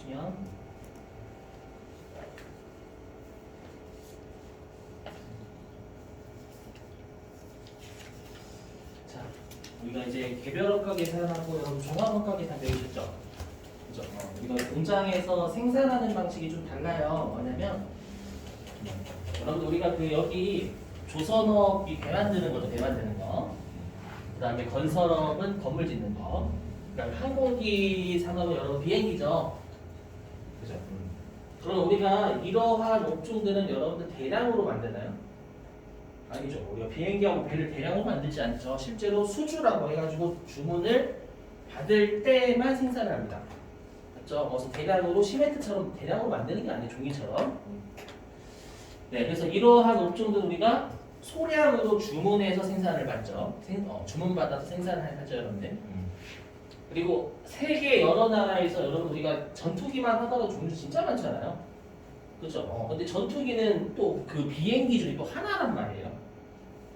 보시면 자, 우리가 이제 개별원가 계산하고 여러분 종합원가 계산 배우셨죠? 그죠? 이거 공장에서 생산하는 방식이 좀 달라요. 뭐냐면 여러분 우리가 그 여기 조선업이 배 만드는 거죠. 배 만드는 거. 그다음에 건설업은 건물 짓는 거. 그다음에 항공기 산업은 여러분 비행기죠. 그죠? 그럼 우리가 이러한 업종들은 여러분들 대량으로 만드나요? 아니죠. 우리가 비행기하고 배를 대량으로 만들지 않죠. 실제로 수주라고 해가지고 주문을 받을 때만 생산을 합니다. 맞죠? 그래서 대량으로 시멘트처럼 대량으로 만드는 게 아니에요. 종이처럼. 네, 그래서 이러한 업종들은 우리가 소량으로 주문해서 생산을 받죠. 주문받아서 생산을 하죠, 여러분들. 그리고 세계 여러 나라에서 여러분 우리가 전투기만 하더라도 종류 진짜 많잖아요. 그렇죠? 근데 전투기는 또 그 비행기 중에 또 하나란 말이에요.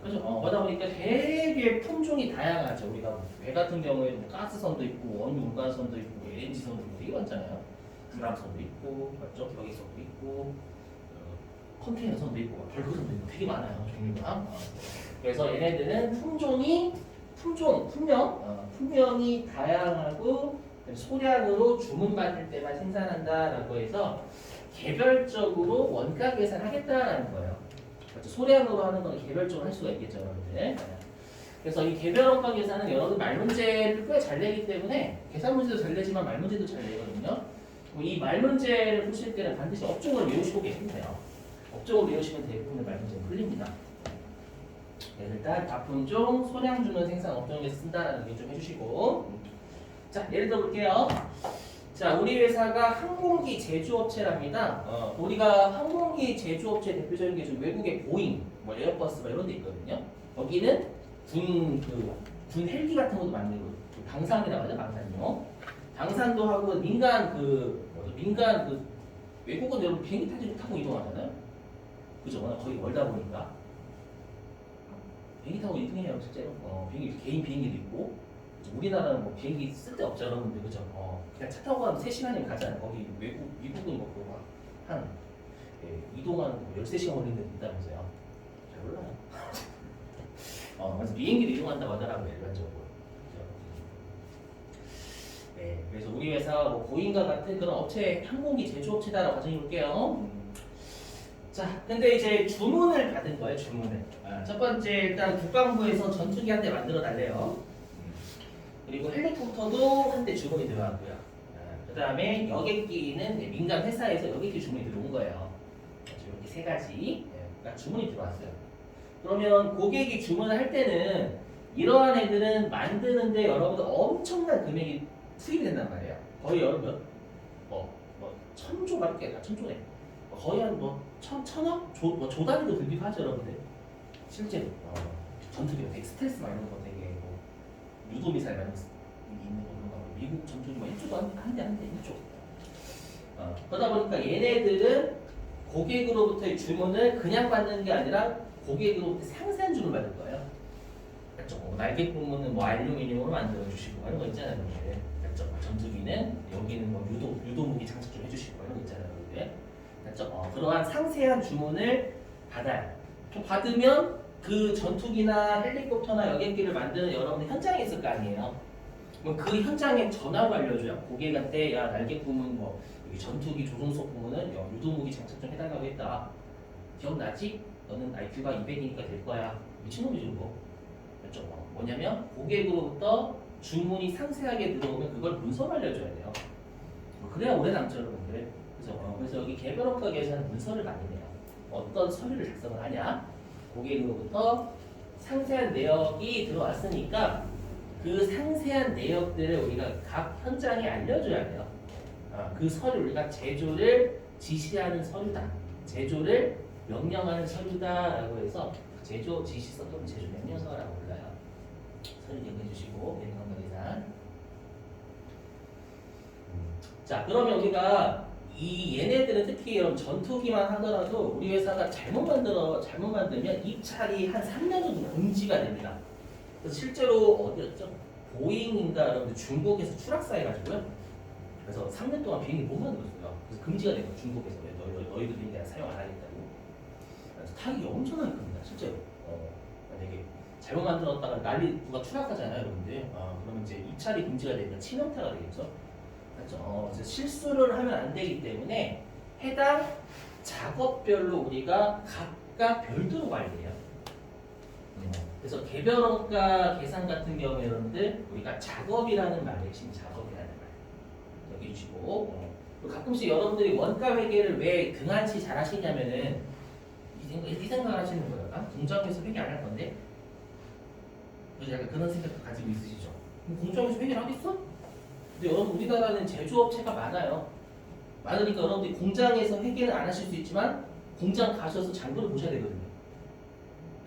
그렇죠? 그러다 보니까 되게 품종이 다양하죠. 우리가 배 같은 경우에는 뭐 가스선도 있고 원유 운반선도 있고 LNG선도 있고 되게 많잖아요. 불람선도 있고, 맞죠? 벽기선도 있고, 컨테이너선도 있고, 별거선도 있고 되게 많아요. 종류가. 그래서 얘네들은 품명이 다양하고 소량으로 주문받을 때만 생산한다라고 해서 개별적으로 원가 계산하겠다라는 거예요. 그렇죠? 소량으로 하는 건 개별적으로 할 수가 있겠죠, 여러분들. 그래서 이 개별 원가 계산은 여러분 말 문제를 꽤 잘 내기 때문에 계산 문제도 잘 내지만 말 문제도 잘 내거든요. 이 말 문제를 푸실 때는 반드시 업종을 외우시고 계시면 돼요. 업종을 외우시면 대부분의 말 문제는 풀립니다. 네, 일단 가품종, 소량 주문 생산 업종에서 쓴다는 얘기 좀 해주시고. 자, 예를 들어 볼게요. 자, 우리 회사가 항공기 제조업체랍니다. 우리가 항공기 제조업체 대표적인 게 좀 외국의 보잉, 뭐 에어버스 뭐 이런 데 있거든요. 여기는 군 헬기 같은 것도 만들고, 방산이라고 하죠, 방산용. 방산도 하고 민간 외국은 여러분 비행기 타고 이동하잖아요. 그죠? 워낙 거의 멀다 보니까. 비행기 타고 이동해요, 실제로. 비행기, 개인 비행기도 있고. 우리나라는 뭐 비행기 쓸 데 없죠, 여러분들. 그죠? 그냥 차 타고 가면 3시간이면 가잖아요. 거기 미국은 뭐 이동하는 거 13시간 걸리는 데 있다면서요. 잘 몰라요. 그래서 비행기도 이동한다고 하더라고요, 일반적으로. 그죠? 네, 그래서 우리 회사가 뭐 보잉과 같은 그런 업체, 항공기 제조업체다라고 가정해 볼게요. 자, 근데 이제 주문을 받은 거예요, 주문을. 첫 번째, 일단 국방부에서 전투기 한 대 만들어 달래요. 그리고 헬리콥터도 한 대 주문이 들어왔고요. 그 다음에 여객기는 민간 회사에서 여객기 주문이 들어온 거예요. 이렇게 세 가지가 주문이 들어왔어요. 그러면 고객이 주문을 할 때는 이러한 애들은 만드는데 여러분들 엄청난 금액이 투입이 된단 말이에요. 거의 여러분 천조밖에 천조네. 거의 한 천억? 조 단위도 들기도 하죠, 여러분들. 실제로 전투기가 되게 스트레스 많이 받는 거 되게 유도 미사일 많이 있는 거 그런 거 미국 전투기 뭐 1조도 한대 1조. 그러다 보니까 얘네들은 고객으로부터의 주문을 그냥 받는 게 아니라 고객으로부터 상세한 주문을 받을 거예요. 그렇죠? 날개 부분은 뭐 알루미늄으로 만들어 주시고 이런 거 있잖아요, 여러분들. 그렇죠? 전투기는 여기는 뭐 유도 무기 장착 좀 해주시고 이런 거 있잖아요, 여러분들. 그렇죠? 그러한 상세한 주문을 받아요. 받으면 그 전투기나 헬리콥터나 여객기를 만드는 여러분들 현장에 있을 거 아니에요. 그럼 그 현장에 전화로 알려줘요. 고객한테 야 날개 부문 뭐 여기 전투기 조종석 부문은 유도무기 장착 좀 해달라고 했다. 기억나지? 너는 IQ가 200이니까 될 거야. 미친놈이죠 그거. 그렇죠? 뭐냐면 고객으로부터 주문이 상세하게 들어오면 그걸 문서로 알려줘야 돼요. 그래야 오래 남죠 여러분들. 그래서 여기 개별원가 계산은 문서를 많이 내요. 어떤 서류를 작성을 하냐? 고객으로부터 상세한 내역이 들어왔으니까 그 상세한 내역들을 우리가 각 현장에 알려줘야 돼요. 그 서류 우리가 제조를 지시하는 서류다. 제조를 명령하는 서류다라고 해서 제조 지시서 또는 제조 명령서라고 불러요. 서류 기억해 주시고 개별원가 계산. 자, 그러면 우리가 이 얘네들은 특히 여러분 전투기만 하더라도 우리 회사가 잘못 만들면 입찰이 한 3년 정도 금지가 됩니다. 그래서 실제로 어디였죠? 보잉인가 여러분들 중국에서 추락사 해가지고요. 그래서 3년 동안 비행기 못 만들었어요. 그래서 금지가 된 거예요. 중국에서. 너희들 비행기 사용 안 하겠다고. 그래서 타격이 엄청나게 큽니다. 실제로. 만약에 잘못 만들었다가 난리 누가 추락하잖아요, 여러분들. 그러면 이제 입찰이 금지가 되면 치명타가 되겠죠. 맞죠? 그래서 실수를 하면 안 되기 때문에 해당 작업별로 우리가 각각 별도로 관리해요. 그래서 개별원가 계산 같은 경우에 여러분들 우리가 작업이라는 말의 핵심 작업이라는 말 여기 주시고 가끔씩 여러분들이 원가 회계를 왜 등한시 잘 하시냐면은 이 생각을 하시는 거예요. 공장에서 회계 안 할 건데 약간 그런 생각도 가지고 있으시죠. 공장에서 회계를 하겠어? 근데 여러분 우리나라는 제조업체가 많아요. 많으니까 여러분들이 공장에서 회계는 안 하실 수 있지만 공장 가셔서 장부를 보셔야 되거든요.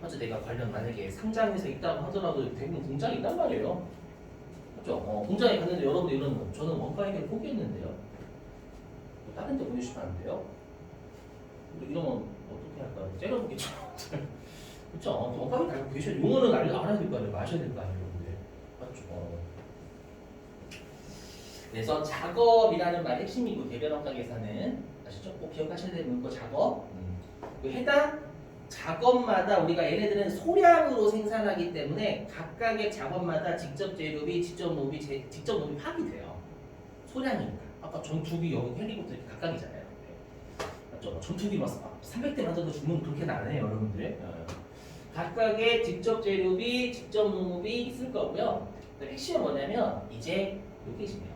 맞죠? 내가 관련 만약에 상장해서 있다고 하더라도 대부분 공장이 있단 말이에요. 맞죠? 공장에 갔는데 여러분들 이러는 거 저는 원가 회계를 포기했는데요. 다른 데 보내주시면 안 돼요? 이러면 어떻게 할까요? 째려보겠죠. 그렇죠? 원가 회계 알고 계셔야 용어는 알아야 될 거 아니에요? 마셔야 될 거 아니에요? 여러분들. 맞죠? 그래서 작업이라는 말의 핵심이고 개별원가 계산은 아시죠? 꼭 기억하셔야 되는 문구 작업. 그 해당 작업마다 우리가 얘네들은 소량으로 생산하기 때문에 각각의 작업마다 직접 재료비, 직접 노비, 직접 노비 파기돼요. 소량이니까. 아까 전투기 여기 헬리콥터 이렇게 각각이잖아요. 맞죠? 전투기 막 300대 만들어도 주문 그렇게는 안 해요, 여러분들. 각각의 직접 재료비, 직접 노비 있을 거고요. 핵심은 뭐냐면 이제 여기 있습니다.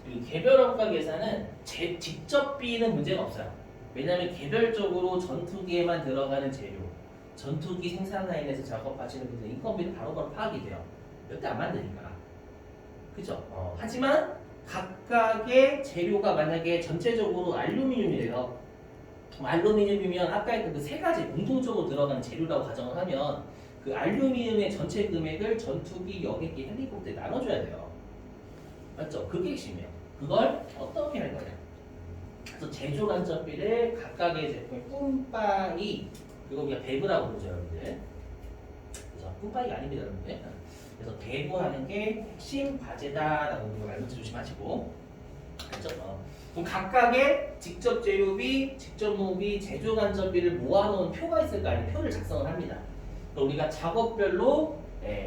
이 개별원가 계산은 직접비는 문제가 없어요. 왜냐하면 개별적으로 전투기에만 들어가는 재료, 전투기 생산 라인에서 작업하시는 분들 인건비는 바로바로 파악이 돼요. 몇 대 안 만드니까. 그죠? 하지만 각각의 재료가 만약에 전체적으로 알루미늄이래요. 알루미늄이면 아까 했던 그 세 가지 공통적으로 들어가는 재료라고 가정을 하면 그 알루미늄의 전체 금액을 전투기, 여객기, 헬리콥터에 나눠줘야 돼요. 맞죠? 그게 핵심이에요. 그걸 어떻게 할 거냐? 그래서 제조 간접비를 각각의 제품의 뿜빠이 그거 우리가 배부라고 부르죠, 여러분들. 그래서 뿜빠이가 아닙니다, 여러분들. 그래서 배부하는 게 핵심 과제다라고 우리가 말문제 조심하시고, 알죠? 그럼 각각의 직접 재료비, 직접 노비, 제조 간접비를 모아놓은 표가 있을 거 아니에요? 표를 작성을 합니다. 그럼 우리가 작업별로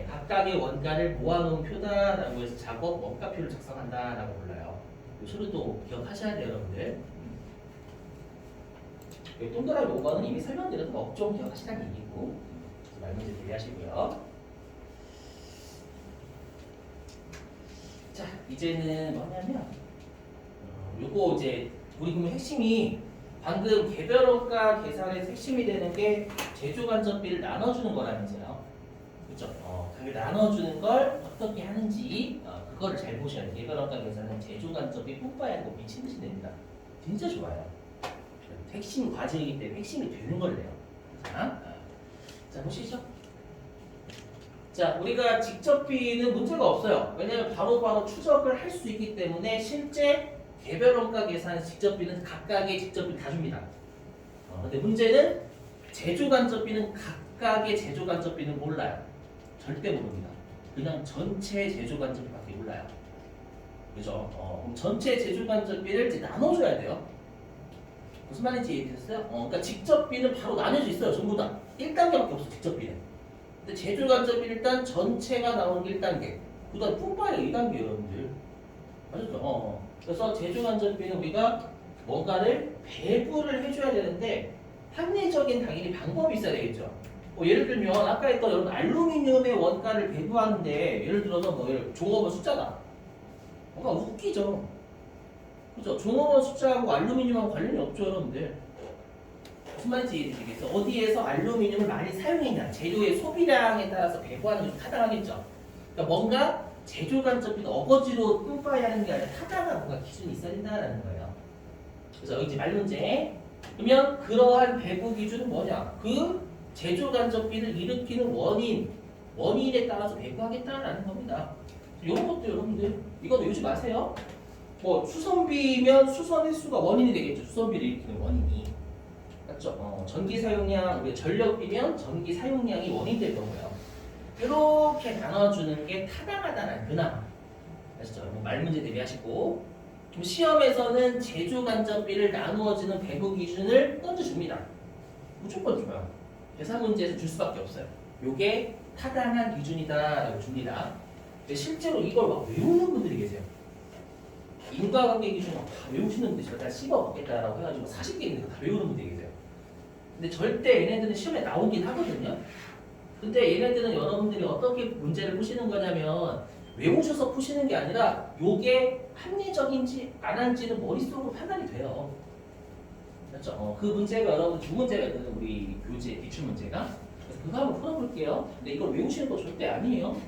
각각의 원가를 모아놓은 표다라고 해서 작업 원가표를 작성한다라고 불러요. 이 소리도 기억하셔야 돼요, 여러분들. 동그라미 5번은 이미 설명드려서 좀 기억하시라는 얘기고 말문제 대비하시고요. 자, 이제는 뭐냐면 요거 이제 우리 그러면 핵심이 방금 개별원가 계산에서 핵심이 되는 게 제조 간접비를 나눠주는 거라면서요. 그렇죠? 나눠주는 걸 어떻게 하는지 그거를 잘 보셔야 돼요. 개별원가 계산은 제조 간접비 뿜빠야 하고 미친 듯이 됩니다. 진짜 좋아요. 핵심 과제이기 때문에 핵심이 되는 걸 내요. 자 보시죠. 자, 우리가 직접비는 문제가 없어요. 왜냐하면 바로바로 추적을 할 수 있기 때문에 실제 개별원가 계산 직접비는 각각의 직접비를 다 줍니다. 근데 문제는 제조간접비는 각각의 제조간접비는 몰라요. 절대 모릅니다. 그냥 전체 제조간접비밖에 몰라요. 그죠? 그럼 전체 제조간접비를 이제 나눠줘야 돼요. 무슨 말인지 이해되셨어요? 그러니까 직접비는 바로 나눠져 있어요. 전부 다 1단계밖에 없어, 직접비는. 근데 제조간접비는 일단 전체가 나오는 게 1단계. 그 다음 뿜빠이가 2단계 여러분들. 맞았죠? 그래서 제조간접비는 우리가 뭔가를 배부를 해줘야 되는데 합리적인 당연히 방법이 있어야 되겠죠. 예를 들면 아까 했던 여러분 알루미늄의 원가를 배부하는데 예를 들어서 종업원 숫자다. 뭔가 웃기죠. 그죠? 종업원 숫자하고 알루미늄하고 관련이 없죠, 여러분들. 무슨 말인지 이해되시겠어요? 어디에서 알루미늄을 많이 사용했냐, 재료의 소비량에 따라서 배부하는 것이 타당하겠죠. 그러니까 뭔가 제조 간접비가 어거지로 뿜빠이 하는 게 아니라 타당한 뭔가 기준이 있어야 된다는 거예요. 그래서 여기 이제 말문제. 그러면 그러한 배부 기준은 뭐냐? 그 제조 간접비를 일으키는 원인에 따라서 배부하겠다라는 겁니다. 이런 것도 여러분들 이거 외우지 마세요. 수선비면 수선 횟수가 원인이 되겠죠. 수선비를 일으키는 원인이. 맞죠? 전기 사용량, 전력비면 전기 사용량이 원인 될 거고요. 이렇게 나눠주는 게 타당하다는 그나마. 아시죠? 말문제 대비하시고. 좀 시험에서는 제조 간접비를 나누어지는 배분 기준을 던져줍니다. 무조건 줘요. 계산 문제에서 줄 수밖에 없어요. 요게 타당한 기준이다라고 줍니다. 근데 실제로 이걸 막 외우는 분들이 계세요. 인과관계 기준 다 외우시는 분들이 제가 다 씹어먹겠다라고 해가지고 40개 있는 거 다 외우는 분들이 계세요. 근데 절대 얘네들은 시험에 나오긴 하거든요. 근데 얘네들은 여러분들이 어떻게 문제를 푸시는 거냐면 외우셔서 푸시는 게 아니라 요게 합리적인지 안 한지는 머릿속으로 판단이 돼요. 그렇죠? 그 문제가 여러분 두 문제가 있거든요. 우리 교재 기출 문제가. 그래서 그거 한번 풀어볼게요. 근데 이걸 외우시는 거 절대 아니에요.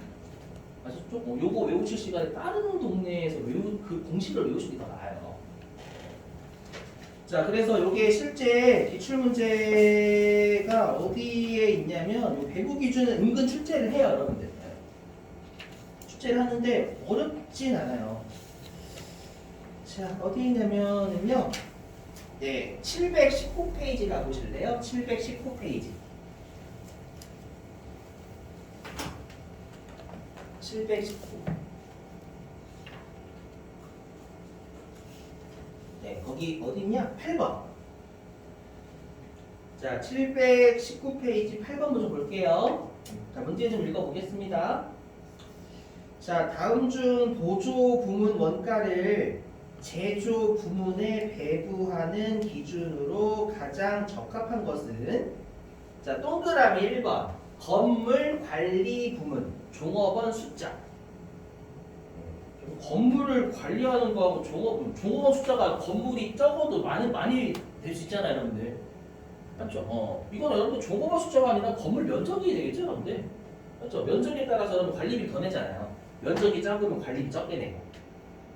그래서 조금 요거 외우실 시간에 다른 동네에서 그 공식을 외우시는 게 더 나아요. 자, 그래서 요게 실제 기출 문제가 어디에 있냐면 요 배부 기준은 은근 출제를 해요, 여러분들. 출제를 하는데 어렵진 않아요. 자, 어디 있냐면은요. 네, 719페이지 가보실래요? 719페이지. 719. 네, 거기 어디 있냐? 8번. 자, 719페이지 8번 먼저 볼게요. 자, 문제 좀 읽어보겠습니다. 자, 다음 중 보조 부문 원가를 제조 부문에 배부하는 기준으로 가장 적합한 것은 자, 동그라미 1번 건물 관리 부문 종업원 숫자. 건물을 관리하는 거하고 종업원 숫자가 건물이 적어도 많이 될 수 있잖아요, 여러분들. 맞죠? 이건 여러분들 종업원 숫자가 아니라 건물 면적이 되겠죠, 여러분들. 맞죠? 면적에 따라서 여러분 관리비 더 내잖아요. 면적이 작으면 관리비 적게 내고.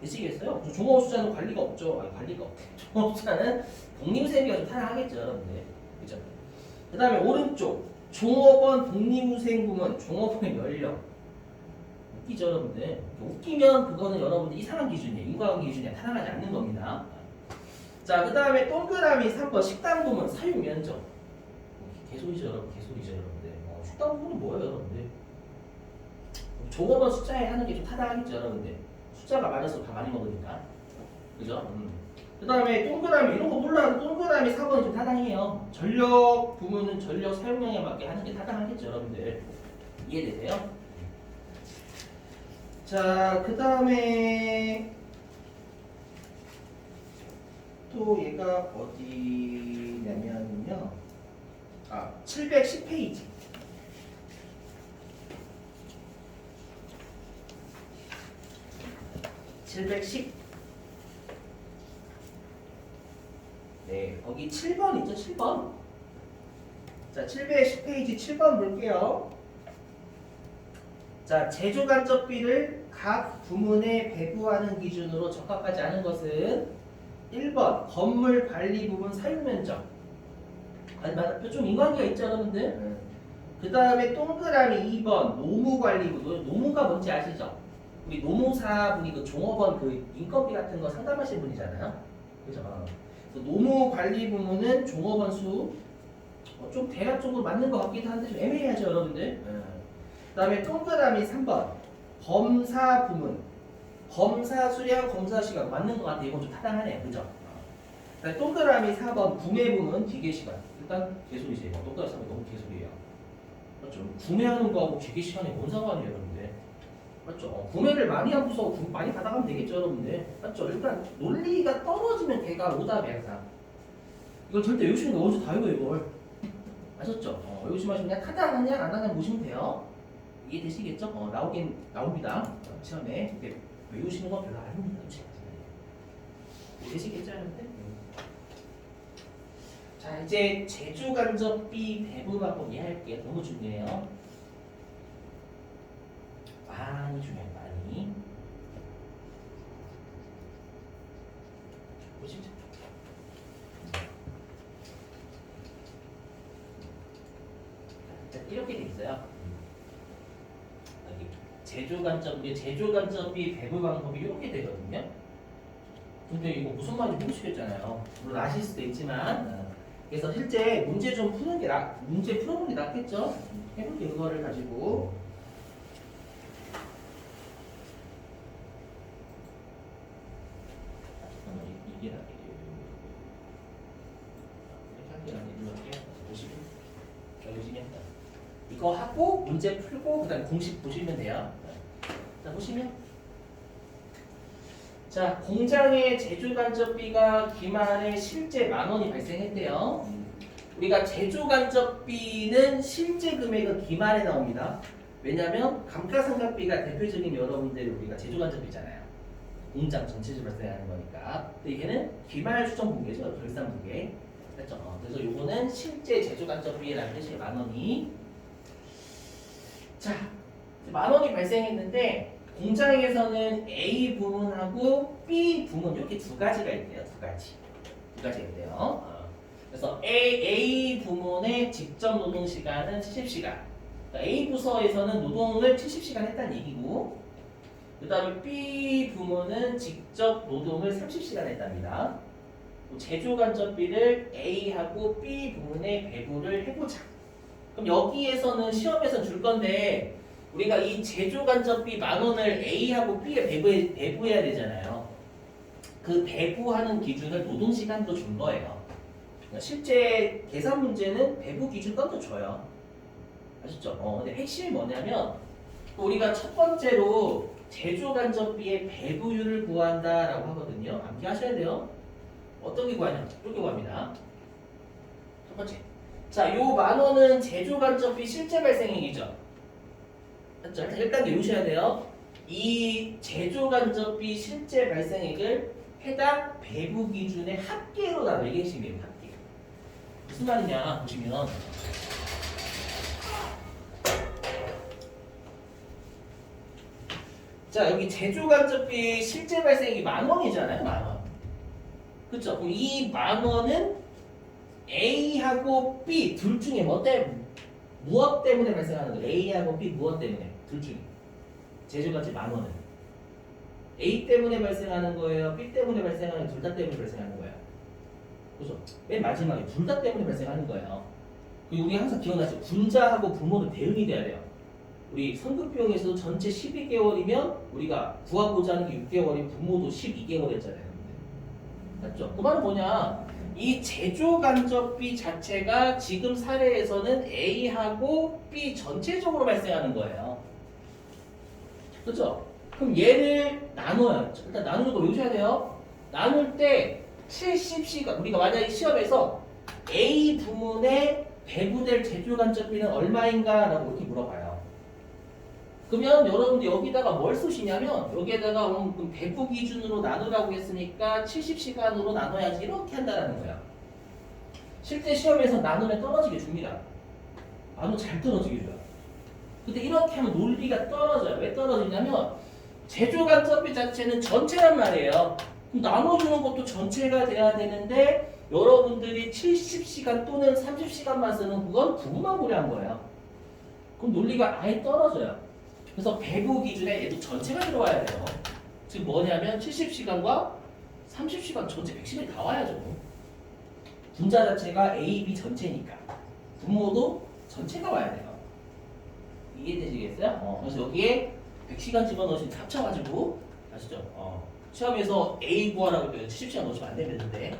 되시겠어요? 종업원 숫자는 관리가 없죠. 아니, 관리가 없대. 종업원 숫자는 독립유세비가 좀 타락하겠죠, 여러분들. 그죠? 그 다음에 오른쪽 종업원 독립유생 부문 종업원의 연령. 웃기죠, 여러분들. 웃기면 그거는 여러분들 이상한 기준이에요. 인과관계 기준이 타당하지 않는 겁니다. 자, 그 다음에 동그라미 3번 식당 부문 사유 면적. 개소리죠, 여러분. 개소리죠, 여러분들. 식당 부문은 뭐예요, 여러분들? 종업원 숫자에 하는 게 좀 타당하겠죠, 여러분들. 숫자가 많아서 다 많이 먹으니까. 그죠? 그 다음에 동그라미 이런 거 몰라도 동그라미 4번이 좀 타당해요. 전력 부문은 전력 사용량에 맞게 하는 게 타당하겠죠, 여러분들. 이해되세요? 자, 그 다음에 또 얘가 어디냐면요. 710페이지. 710. 네, 거기 7번 있죠, 7번. 자, 710페이지 7번 볼게요. 자, 제조 간접비를 각 부문에 배부하는 기준으로 적합하지 않은 것은 1번 건물 관리 부분 사용 면적. 아니, 맞아. 좀 인관계가 있죠, 여러분들? 그 다음에 동그라미 2번 노무 관리 부분. 노무가 뭔지 아시죠? 우리 노무사분이 그 종업원 그 인건비 같은 거 상담하신 분이잖아요. 그죠? 그래서 노무 관리 부문은 종업원 수 좀 대략적으로 맞는 것 같기도 한데 좀 애매하죠, 여러분들. 그 다음에 동그라미 3번 검사 부문 검사 수량 검사 시간 맞는 것 같아요. 이건 좀 타당하네요, 그죠? 그다음에 동그라미 4번 구매 부문 기계 시간. 일단 개소리지. 동그라미 4번 너무 개소리예요. 맞죠? 구매하는 거하고 기계 시간이 뭔 상관이에요, 여러분들? 맞죠? 구매를 많이 하고서 많이 받아가면 되겠죠, 여러분들. 맞죠? 일단 논리가 떨어지면 걔가 오답이야, 항상. 이걸 절대 외우시는 거 언제 다 외워, 이걸. 아셨죠? 외우지 마시고 그냥 타당하냐 안 하냐 보시면 돼요. 이해되시겠죠? 나오긴 나옵니다. 시험에. 근데 외우시는 건 별로 아닙니다. 이해되시겠죠, 여러분들? 자, 이제 제조 간접비 배분 방법 이해할게요. 너무 중요해요. 많이 중요해요, 많이. 보시죠. 이렇게 돼 있어요. 여기 제조 간접비 배분 방법이 이렇게 되거든요. 근데 이거 무슨 말인지 모르시겠잖아요. 물론 아실 수도 있지만, 그래서 실제 문제 좀 푸는 게 문제 풀어보는 게 낫겠죠. 해볼게 그거를 가지고. 찾고 문제 풀고 그다음에 공식 보시면 돼요. 자 보시면 자 공장의 제조 간접비가 기말에 실제 10,000원이 발생했대요. 우리가 제조 간접비는 실제 금액은 기말에 나옵니다. 왜냐하면 감가상각비가 대표적인 여러분들 우리가 제조 간접비잖아요. 공장 전체적으로 발생하는 거니까. 근데 얘는 기말 추정 무게죠. 결산 무게. 됐죠? 그래서 요거는 실제 제조 간접비라는 뜻이에요. 10,000원이. 자, 10,000원이 발생했는데 공장에서는 A 부문하고 B 부문 이렇게 두 가지가 있대요. 두 가지가 있대요. 그래서 A 부문의 직접 노동 시간은 70시간. 그러니까 A 부서에서는 노동을 70시간 했다는 얘기고, 그 다음에 B 부문은 직접 노동을 30시간 했답니다. 제조 간접비를 A하고 B 부문에 배분을 해보자. 그럼 여기에서는 시험에서 줄 건데 우리가 이 제조 간접비 10,000원을 A하고 B에 배부해야 되잖아요. 그 배부하는 기준을 노동 시간으로 준 거예요. 그러니까 실제 계산 문제는 배부 기준 던져줘요. 아시죠? 근데 핵심이 뭐냐면 우리가 첫 번째로 제조 간접비의 배부율을 구한다라고 하거든요. 암기하셔야 돼요. 어떻게 구하냐? 이렇게 구합니다. 첫 번째. 자, 요 10,000원은 제조 간접비 실제 발생액이죠. 맞죠? 일단 외우셔야 돼요. 이 제조 간접비 실제 발생액을 해당 배부 기준의 합계로 나눠. 이게 핵심이에요. 합계. 무슨 말이냐 보시면 자 여기 제조 간접비 실제 발생액이 10,000원이잖아요. 10,000원. 그쵸? 그럼 이 10,000원은 A하고 B 둘 중에 무엇 때문에 발생하는 거예요? A하고 B 무엇 때문에? 둘 중에. 제조가치 10,000원은 A 때문에 발생하는 거예요? B 때문에 발생하는 거예요? 둘 다 때문에 발생하는 거예요? 그죠? 맨 마지막에 둘 다 때문에 발생하는 거예요. 그리고 우리 항상 기억나죠? 분자하고 부모는 대응이 돼야 돼요. 우리 성급비용에서도 전체 12개월이면 우리가 구하고자 하는 게 6개월이면 부모도 12개월 했잖아요. 맞죠? 그 말은 뭐냐? 이 제조 간접비 자체가 지금 사례에서는 A하고 B 전체적으로 발생하는 거예요. 그렇죠? 그럼 얘를 나눠요. 일단 나누는 거 외우셔야 돼요. 나눌 때 70시간 우리가 만약에 시험에서 A 부문에 배부될 제조 간접비는 얼마인가? 라고 이렇게 물어봐요. 그러면 여러분들 여기다가 뭘 쓰시냐면 여기에다가 그럼 배부 기준으로 나누라고 했으니까 70시간으로 나눠야지 이렇게 한다는 거야. 실제 시험에서 나누면 떨어지게 줍니다. 나누면 잘 떨어지게 줘요. 근데 이렇게 하면 논리가 떨어져요. 왜 떨어지냐면 제조 간접비 자체는 전체란 말이에요. 그럼 나눠주는 것도 전체가 돼야 되는데 여러분들이 70시간 또는 30시간만 쓰는 그건 부분하고려 한 거예요. 그럼 논리가 아예 떨어져요. 그래서 배부 기준에 얘도 전체가 들어와야 돼요. 지금 뭐냐면 70시간과 30시간 전체 100시간이 다 와야죠. 분자 자체가 A, B 전체니까 분모도 전체가 와야 돼요. 이해되시겠어요? 그래서 여기에 100시간 집어넣으시면 합쳐가지고 아시죠? 시험에서 A 구하라고 해요. 70시간 넣으시면 안 되는데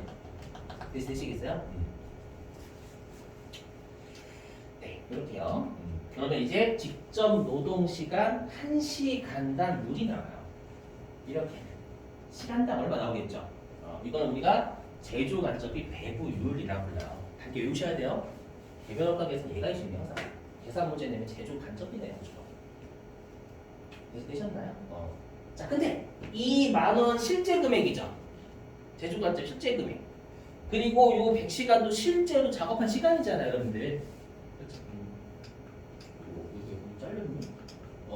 되시겠어요? 네, 이렇게요. 그러면 이제 직접 노동시간 1시간당 율이 나와요. 이렇게 시간당 얼마 나오겠죠? 이거는 우리가 제조 간접비 배부율이라고 불러요. 함께 외우셔야 돼요. 개별학과에서는 얘가 있습니다. 항상 계산 문제 내면 제조 간접비 내야죠. 그래서 되셨나요? 자, 근데 이 10,000원 실제 금액이죠. 제조 간접 실제 금액. 그리고 요 100시간도 실제로 작업한 시간이잖아요, 여러분들.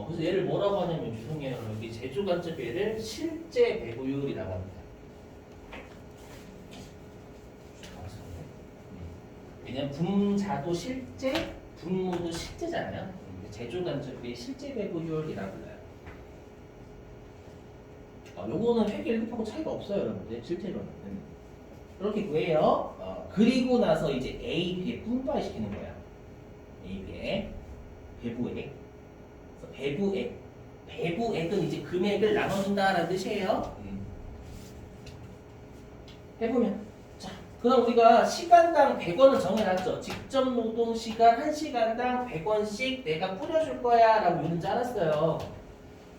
그래서 얘를 뭐라고 하냐면 죄송해요. 여기 제조 간접비를 실제 배부율이라고 합니다. 왜냐면 분자도 실제, 분모도 실제잖아요. 제조 간접비 실제 배부율이라고 불러요. 요거는 회계 1급하고 차이가 없어요, 여러분들. 실제로는. 이렇게 구해요. 그리고 나서 이제 A, B에 분배시키는 거야. A, B에 배부액. 배부액은 이제 금액을 나눠준다라는 뜻이에요. 해보면 자, 그럼 우리가 시간당 100원을 정해놨죠. 직접 노동 시간 1시간당 100원씩 내가 뿌려줄 거야 라고 요는 짜놨어요.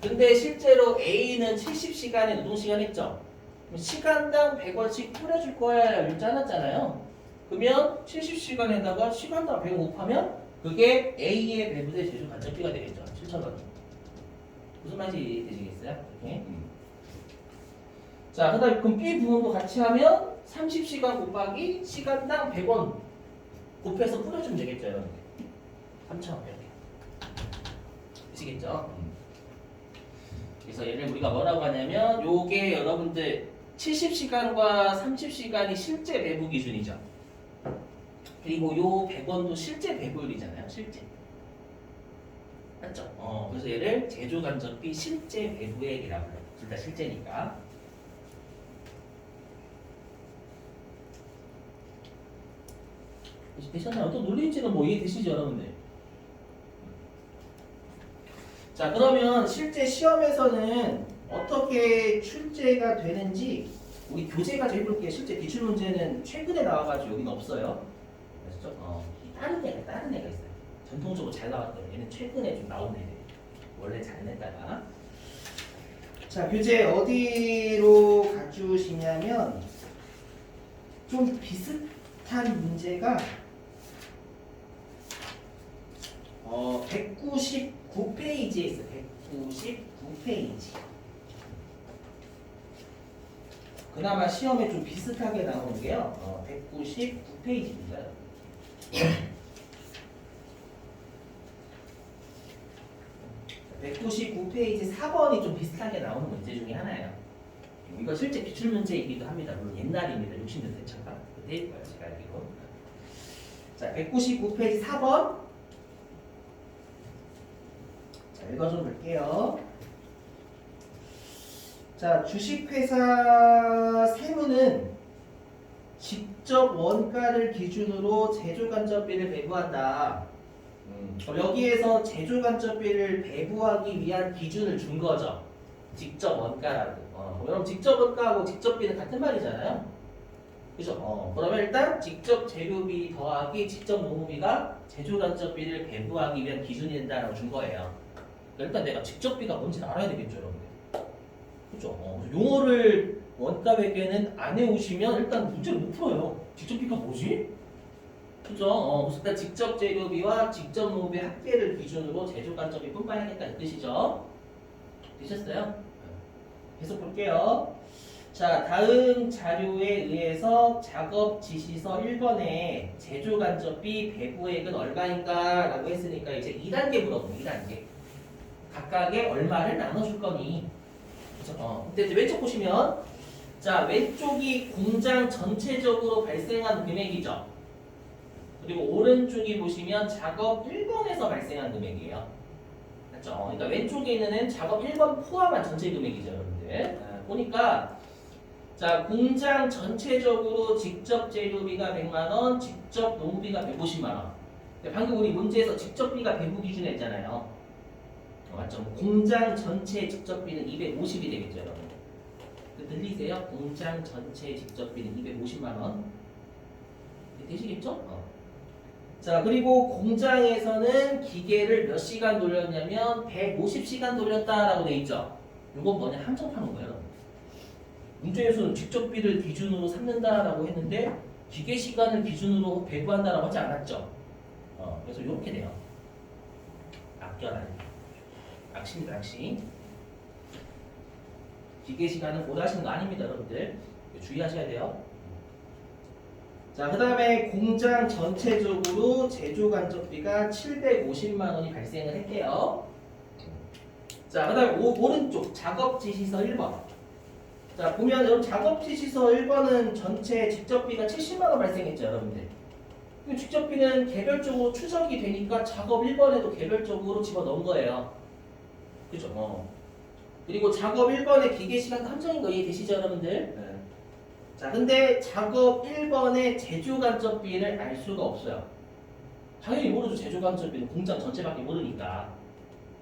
근데 실제로 A는 70시간의 노동시간 했죠. 그럼 시간당 100원씩 뿌려줄 거야 라고 짜놨잖아요. 그러면 70시간에다가 시간당 100원 곱하면 그게 A의 배부대 제조 간접비가 되겠죠. 7,000원. 무슨 말인지 되시겠어요? 이렇게. 자, 그 다음에 그럼 B 부분도 같이 하면 30시간 곱하기 시간당 100원 곱해서 뿌려주면 되겠죠, 여러분. 3,000원 이렇게. 되시겠죠? 그래서 얘를 우리가 뭐라고 하냐면 요게 여러분들 70시간과 30시간이 실제 배부 기준이죠. 그리고 요 100원도 실제 배부율이잖아요. 실제. 맞죠? 그래서 얘를 제조간접비 실제 배부액이라고 해요. 둘 다 실제니까. 되셨나요? 또 논리인지는 뭐 이해되시죠, 여러분들? 자, 그러면 실제 시험에서는 어떻게 출제가 되는지 우리 교재가 좀 해볼게요. 실제 기출 문제는 최근에 나와가지고 여기는 없어요. 그래서 다른 애가 있어요. 전통적으로 잘 나왔던 얘는 최근에 좀 나온 애들. 원래 잘 냈다가. 자, 교재 어디로 가주시냐면 좀 비슷한 문제가 199페이지에 있어요. 199페이지. 그나마 시험에 좀 비슷하게 나오는 게요. 199페이지입니다. 199페이지 4번이 좀 비슷하게 나오는 문제 중에 하나예요. 이거 실제 기출문제이기도 합니다. 물론 옛날입니다. 60년대 차가. 그때일 거예요. 제가 알기로. 자, 199페이지 4번. 자, 읽어줘 볼게요. 자, 주식회사 세무는 직접 원가를 기준으로 제조간접비를 배부한다. 여기에서 제조간접비를 배부하기 위한 기준을 준 거죠. 직접 원가라고. 여러분 직접 원가하고 직접비는 같은 말이잖아요. 그죠? 그러면 일단 직접 재료비 더하기 직접 노무비가 제조간접비를 배부하기 위한 기준이 된다라고 준 거예요. 그러니까 일단 내가 직접비가 뭔지 알아야 되겠죠, 여러분들. 그죠? 용어를 원가 회계는 안 해오시면 일단 문제를 못 풀어요. 직접비가 뭐지? 그죠? 그래서 일단 직접 재료비와 직접 노무비 합계를 기준으로 제조간접비 분발하겠다는 뜻이죠. 되셨어요? 계속 볼게요. 자, 다음 자료에 의해서 작업 지시서 1번에 제조간접비 배부액은 얼마인가 라고 했으니까 이제 2단계 물어보면 2단계. 각각의 얼마를 나눠줄 거니? 그쵸? 근데 이제 왼쪽 보시면 자, 왼쪽이 공장 전체적으로 발생한 금액이죠. 그리고 오른쪽이 보시면 작업 1번에서 발생한 금액이에요. 맞죠? 그러니까 왼쪽에 있는 애는 작업 1번 포함한 전체 금액이죠, 여러분들. 보니까 자, 공장 전체적으로 직접 재료비가 100만 원, 직접 노무비가 150만 원. 방금 우리 문제에서 직접비가 배부 기준에 했잖아요. 맞죠? 공장 전체 직접비는 250이 되겠죠, 여러분. 들리세요? 공장 전체 직접비는 250만 원. 되시겠죠? 자, 그리고 공장에서는 기계를 몇 시간 돌렸냐면 150시간 돌렸다라고 돼 있죠. 이건 뭐냐? 한정판인 거예요. 문제에서는 직접비를 기준으로 삼는다라고 했는데 기계 시간을 기준으로 배부한다라고 하지 않았죠. 그래서 이렇게 돼요. 악견 악시입니다, 악시. 기계 시간은 고려하시는 거 아닙니다, 여러분들. 주의하셔야 돼요. 자, 그 다음에 공장 전체적으로 제조간접비가 750만 원이 발생을 했대요. 자, 그 다음에 오른쪽 작업지시서 1번. 자, 보면 여러분 작업지시서 1번은 전체 직접비가 70만 원 발생했죠, 여러분들. 직접비는 개별적으로 추적이 되니까 작업 1번에도 개별적으로 집어넣은 거예요. 그죠? 그리고 작업 1번의 기계시간도 함정인 거 이해되시죠, 여러분들? 네. 자, 근데 작업 1번의 제조간접비를 알 수가 없어요. 당연히 모르죠. 제조간접비는 공장 전체밖에 모르니까.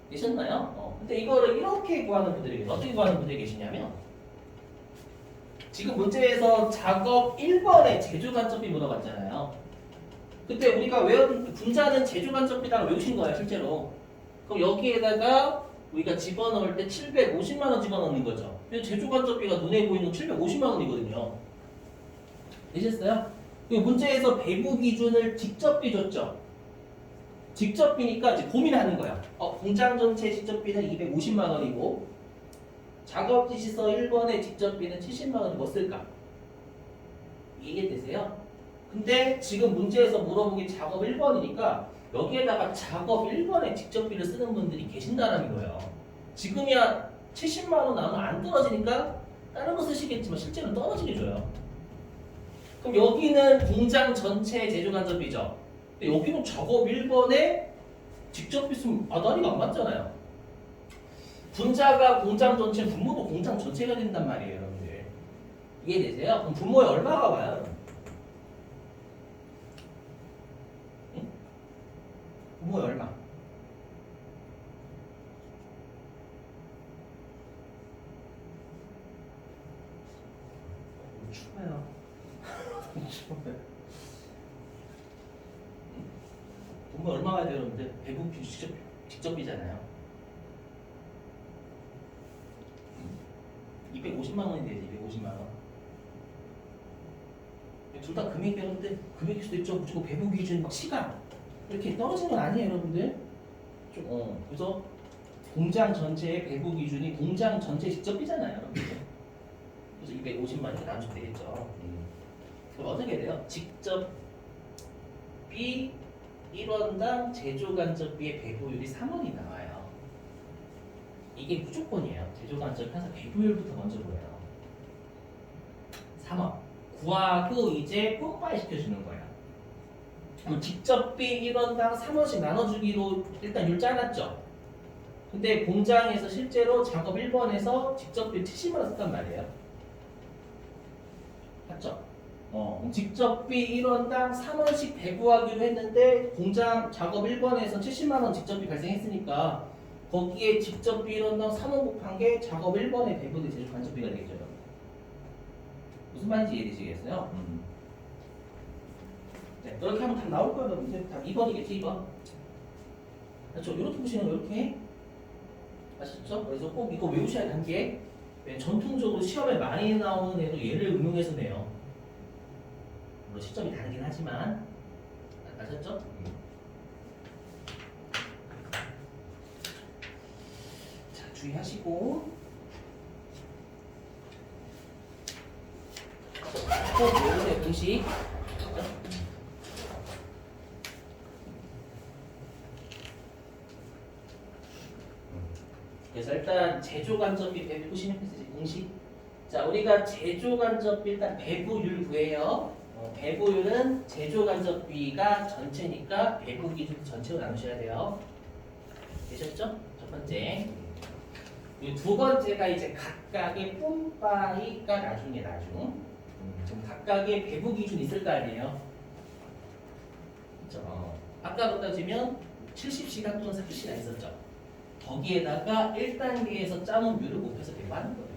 되셨나요? 근데 이거를 이렇게 구하는 분들이 어떻게 구하는 분들이 계시냐면 지금 문제에서 작업 1번에 제조간접비 물어봤잖아요. 그때 우리가 외운 분자는 제조간접비라고 외우신 거예요, 실제로. 그럼 여기에다가 우리가 집어넣을 때 750만 원 집어넣는 거죠. 제조간접비가 눈에 보이는 건 750만 원이거든요. 되셨어요? 문제에서 배부 기준을 직접 삐줬죠. 직접 삐니까 이제 고민하는 거야. 공장 전체 직접비는 250만 원이고 작업지시서 1번에 직접비는 70만 원이 뭐 쓸까? 이해되세요? 근데 지금 문제에서 물어본 게 작업 1번이니까 여기에다가 작업 1번에 직접비를 쓰는 분들이 계신다는 거예요. 지금이야 70만 원 나오면 안 떨어지니까 다른 거 쓰시겠지만 실제로는 떨어지게 줘요. 그럼 여기는 공장 전체 제조간접비죠. 근데 여기는 작업 1번에 직접비 쓰면 아다리가 안 맞잖아요. 분자가 공장 전체, 분모도 공장 전체가 된단 말이에요, 여러분들. 이해되세요? 그럼 분모에 얼마가 와요? 응? 분모에 얼마? 추워요. 추워요. 분모 얼마 와야 돼요, 여러분들? 배분비 직접비잖아요. 250만 원인데 250만 원. 둘 다 금액이 여러분들 금액일 수도 있죠. 무조건 배분 기준 막 시간 이렇게 떨어진 건 아니에요, 여러분들. 그래서 공장 전체의 배분 기준이 공장 전체 직접비잖아요, 여러분들. 그래서 250만 원이 나눠주면 되겠죠. 그럼 어떻게 돼요? 직접비 1원당 제조간접비의 배분율이 3원이 나와요. 이게 무조건이에요. 제조간접 항상 배분율부터 먼저 보여요. 3원. 구하고 이제 뽀빠이 시켜주는 거예요. 그럼 직접비 1원당 3원씩 나눠주기로 일단 율 짜놨죠. 근데 공장에서 실제로 작업 1번에서 직접비 70만 원 썼단 말이에요. 맞죠? 직접비 1원당 3원씩 배부하기로 했는데 공장 작업 1번에서 70만 원 직접비 발생했으니까 거기에 직접비 1원당 3원 곱한 게 작업 1번에 배분된 제조간접비가 되겠죠. 무슨 말인지 이해되시겠어요? 네, 그렇게 하면 답 나올 거예요. 이제 답 2번이겠지, 2번. 그렇죠? 이렇게 보시면 이렇게 아셨죠? 그래서 꼭 이거 외우셔야 하는 게 전통적으로 시험에 많이 나오는 애도 얘를 응용해서 내요. 물론 시점이 다르긴 하지만 아셨죠? 자, 주의하시고 꼭 외우세요, 공식. 그래서 일단 제조간접비 배부 신입했어요, 공식. 자, 우리가 제조간접비 일단 배부율 구해요. 배부율은 제조간접비가 전체니까 배부 기준 전체로 나누셔야 돼요. 되셨죠? 첫 번째. 그리고 두 번째가 이제 각각의 뿜빠이가 나중. 좀 각각의 배부 기준 있을 거 아니에요. 그렇죠? 아까 따지면 70시간 또는 40시간 있었죠. 거기에다가 1단계에서 짜놓은 뮤를 곱해서 배부하는 거예요.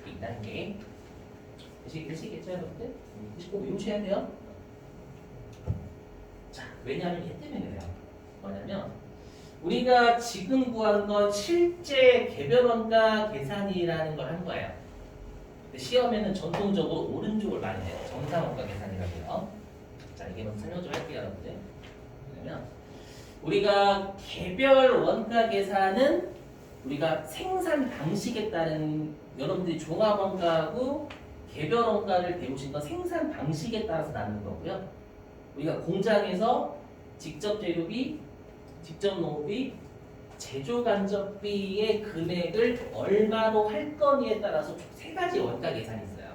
2단계. 되시겠죠, 여러분들? 꼭 외우셔야 돼요. 자, 왜냐하면 얘 때문에 그래요. 뭐냐면 우리가 지금 구한 건 실제 개별원가 계산이라는 걸 한 거예요. 시험에는 전통적으로 오른쪽을 많이 해요. 정상원가 계산이라고요. 자, 이게 먼저 설명 좀 할게요, 여러분들. 왜냐면 우리가 개별 원가 계산은 우리가 생산 방식에 따른 여러분들이 종합원가하고 개별 원가를 배우신 건 생산 방식에 따라서 나누는 거고요. 우리가 공장에서 직접 재료비, 직접 농업비, 제조간접비의 금액을 얼마로 할 거니에 따라서 세 가지 원가 계산이 있어요.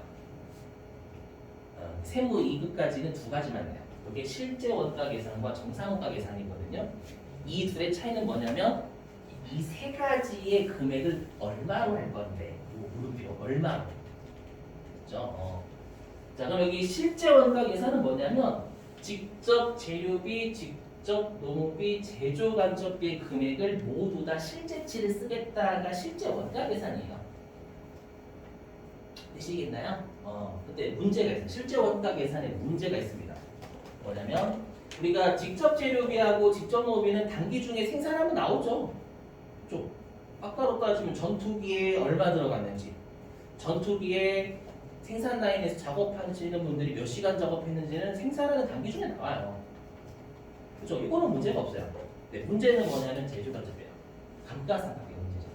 세무 2급까지는 두 가지만 해요. 이게 실제 원가 계산과 정상 원가 계산이거든요. 이 둘의 차이는 뭐냐면 이 세 가지의 금액을 얼마로 할 건데, 물음표 얼마로. 그렇죠? 자, 그럼 여기 실제 원가 계산은 뭐냐면 직접 재료비, 직접 농업비, 제조간접비의 금액을 모두 다 실제치를 쓰겠다가 실제 원가 계산이에요. 되시겠나요? 그때 문제가 있어요. 실제 원가 계산에 문제가 있습니다. 뭐냐면 우리가 직접 재료비하고 직접 노비는 단기 중에 생산하면 나오죠. 좀 아까로 따지면 전투기에 얼마 들어갔는지, 전투기에 생산 라인에서 작업하시는 분들이 몇 시간 작업했는지는 생산하는 단기 중에 나와요. 그렇죠? 이거는 문제가 없어요. 네, 문제는 뭐냐면 제조가점이에요. 감가상각비 문제죠.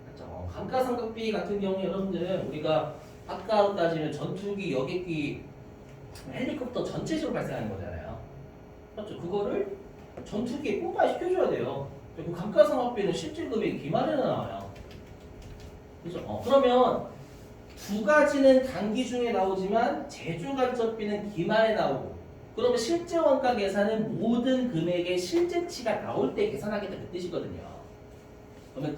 그렇죠? 감가상각비 같은 경우 여러분들 우리가 아까로 따지면 전투기, 여객기, 헬리콥터 전체적으로 발생하는 거잖아요. 그렇죠? 그거를 전투기에 포괄시켜줘야 돼요. 그 감가상각비는 실질 금액이 기말에 나와요. 그렇죠? 그러면 두 가지는 단기 중에 나오지만 제조간접비는 기말에 나오고, 그러면 실제 원가 계산은 모든 금액의 실제치가 나올 때 계산하겠다 그 뜻이거든요. 그러면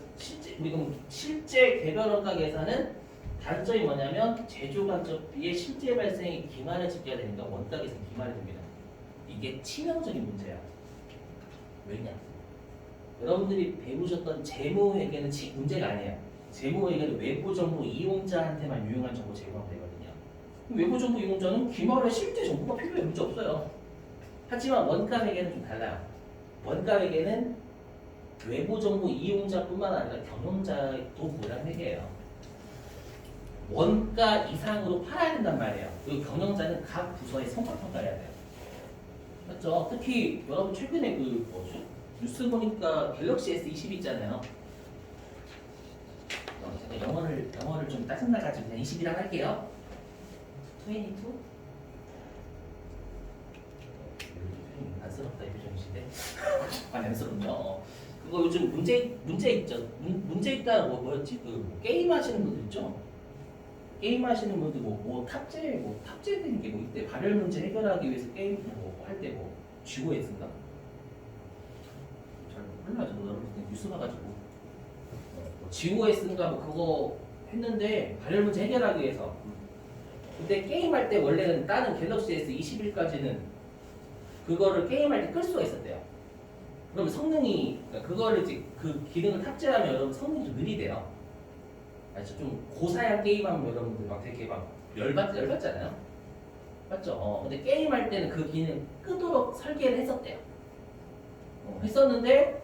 실제 개별 원가 계산은 단점이 뭐냐면 제조간접비의 실제 발생이 기말에 집계가 되니까 원가 계산 기말이 됩니다. 이게 치명적인 문제야. 왜냐? 여러분들이 배우셨던 재무회계는 문제가 아니에요. 재무회계는 외부 정보 이용자한테만 유용한 정보 제공하면 되거든요. 외부 정보 이용자는 기말에 실제 정보가 필요해. 문제 없어요. 하지만 원가회계는 좀 달라요. 원가회계는 외부 정보 이용자뿐만 아니라 경영자도 고려한 회계예요. 원가 이상으로 팔아야 된단 말이에요. 그리고 경영자는 각 부서의 성과 평가해야 돼요. 맞죠? 특히 여러분 최근에 그 뭐죠? 뉴스 보니까 갤럭시 S20 있잖아요. 제가 영어를 좀 짜증나가지고 그냥 20이라고 할게요. 22? 안쓰럽다 이 표정이신데. 안쓰럽죠. 그거 요즘 문제 있죠. 문제 있다 뭐였지? 그 게임 하시는 분들 있죠. 게임 하시는 분들 탑재된 게 뭐 이때 발열 문제 해결하기 위해서 게임 할 때 뭐 GOS인가? 잘 몰라요. 저도 여러분 뉴스 봐가지고. GOS인가 뭐 그거 했는데 발열 문제 해결하기 위해서. 근데 게임할 때 원래는 다른 갤럭시 S21까지는 그거를 게임할 때 끌 수가 있었대요. 그러면 성능이 그거를 이제 그 기능을 탑재하면 여러분 성능이 좀 느리대요. 알죠? 좀 고사양 게임하면 여러분들 막 되게 막 열받잖아요. 맞죠? 근데 게임할 때는 그 기능 끄도록 설계를 했었대요. 했었는데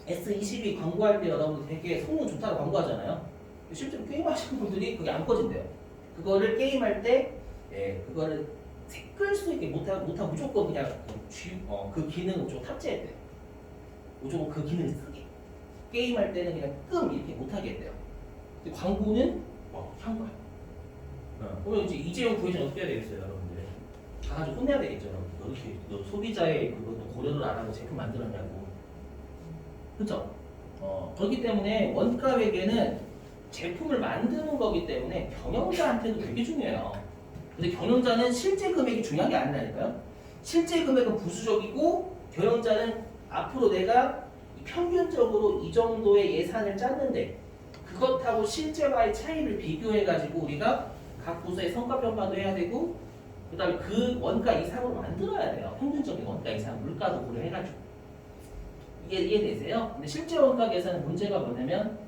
S22 광고할 때 여러분들 되게 성능 좋다고 광고하잖아요. 실제로 게임하시는 분들이 그게 안 꺼진대요. 그거를 게임할 때 그거를 끌 수 있게 못하고 무조건 그냥 그 기능을 무조건 탑재했대요. 무조건 그 기능을 쓰게. 게임할 때는 그냥 이렇게 못하게 했대요. 근데 광고는 한 거야. 그러면 이제 이재용 부회장 어떻게 해야 되겠어요, 여러분들? 가가지고 혼내야 되겠죠, 여러분. 너 소비자의 그것도 고려를 안 하고 제품 만들었냐고. 그렇죠? 그렇기 때문에 원가 회계는 제품을 만드는 거기 때문에 경영자한테도 되게 중요해요. 근데 경영자는 실제 금액이 중요한 게 아니라니까요. 실제 금액은 부수적이고 경영자는 앞으로 내가 평균적으로 이 정도의 예산을 짰는데 그것하고 실제와의 차이를 비교해가지고 우리가 각 부서의 성과평가도 해야 되고 그 다음에 그 원가 이상으로 만들어야 돼요. 평균적인 원가 이상 물가도 고려해가지고. 이게 이해되세요? 근데 실제 원가 계산은 문제가 뭐냐면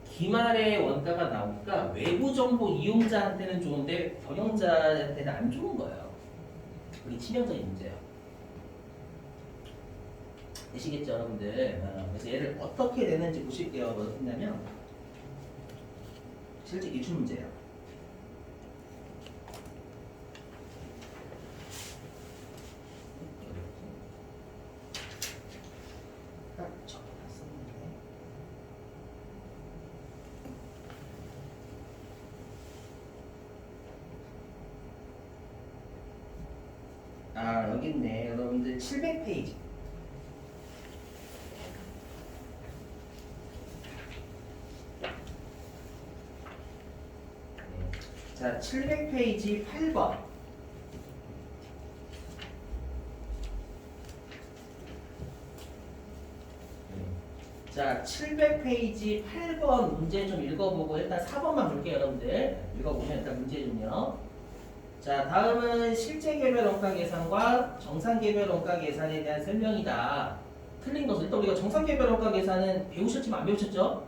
기말의 원가가 나오니까 외부 정보 이용자한테는 좋은데 경영자한테는 안 좋은 거예요. 그게 치명적인 문제예요. 되시겠죠, 여러분들? 그래서 얘를 어떻게 내는지 보실게요. 뭐냐면 실제 기출 문제예요. 여기 있네. 여러분들 700페이지. 자, 700페이지 8번. 자, 700페이지 8번 문제 좀 읽어보고 일단 4번만 볼게요, 여러분들. 읽어보면 일단 문제 좀요. 자, 다음은 실제 개별 원가 계산과 정상 개별 원가 계산에 대한 설명이다. 틀린 것은 일단 우리가 정상 개별 원가 계산은 배우셨지만 안 배우셨죠?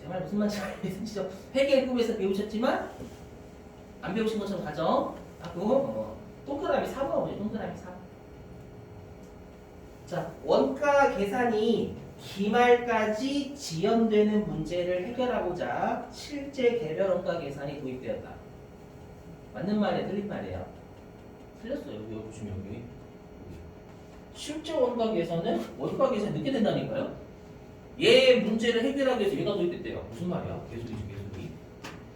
제 말 무슨 말인지 알겠으시죠? 회계의 꿈에서 배우셨지만 안 배우신 것처럼 가정 하고 동그라미 4번 오죠. 동그라미 4. 자, 원가 계산이 기말까지 지연되는 문제를 해결하고자 실제 개별 원가 계산이 도입되었다. 맞는 말이에요? 틀린 말이에요? 틀렸어요. 여기 보시면 여기. 실제 원가 계산은 원가 계산이 늦게 된다니까요? 얘 문제를 해결하기 위해서 얘가 도입됐대요. 무슨 말이야? 계속이죠, 계속이.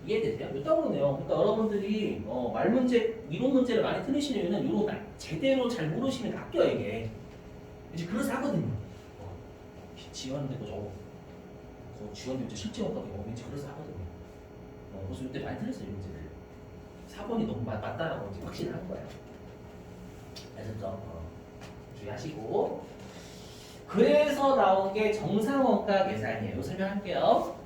이해되세요? 몇 따보네요. 그러니까 여러분들이 말 문제, 이론 문제를 많이 틀리시는 이유는 이런 거 제대로 잘 모르시면 낚여 이게. 이제 그래서 하거든요. 지원되고 저거 지원되고 실제 원가가 왠지 그래서 하거든요. 그래서 이때 많이 틀렸어요, 이 문제를. 4번이 너무 맞다라고 이제 확신한 거예요. 아셨죠? 주의하시고. 그래서 나온 게 정상원가 계산이에요. 이거 설명할게요.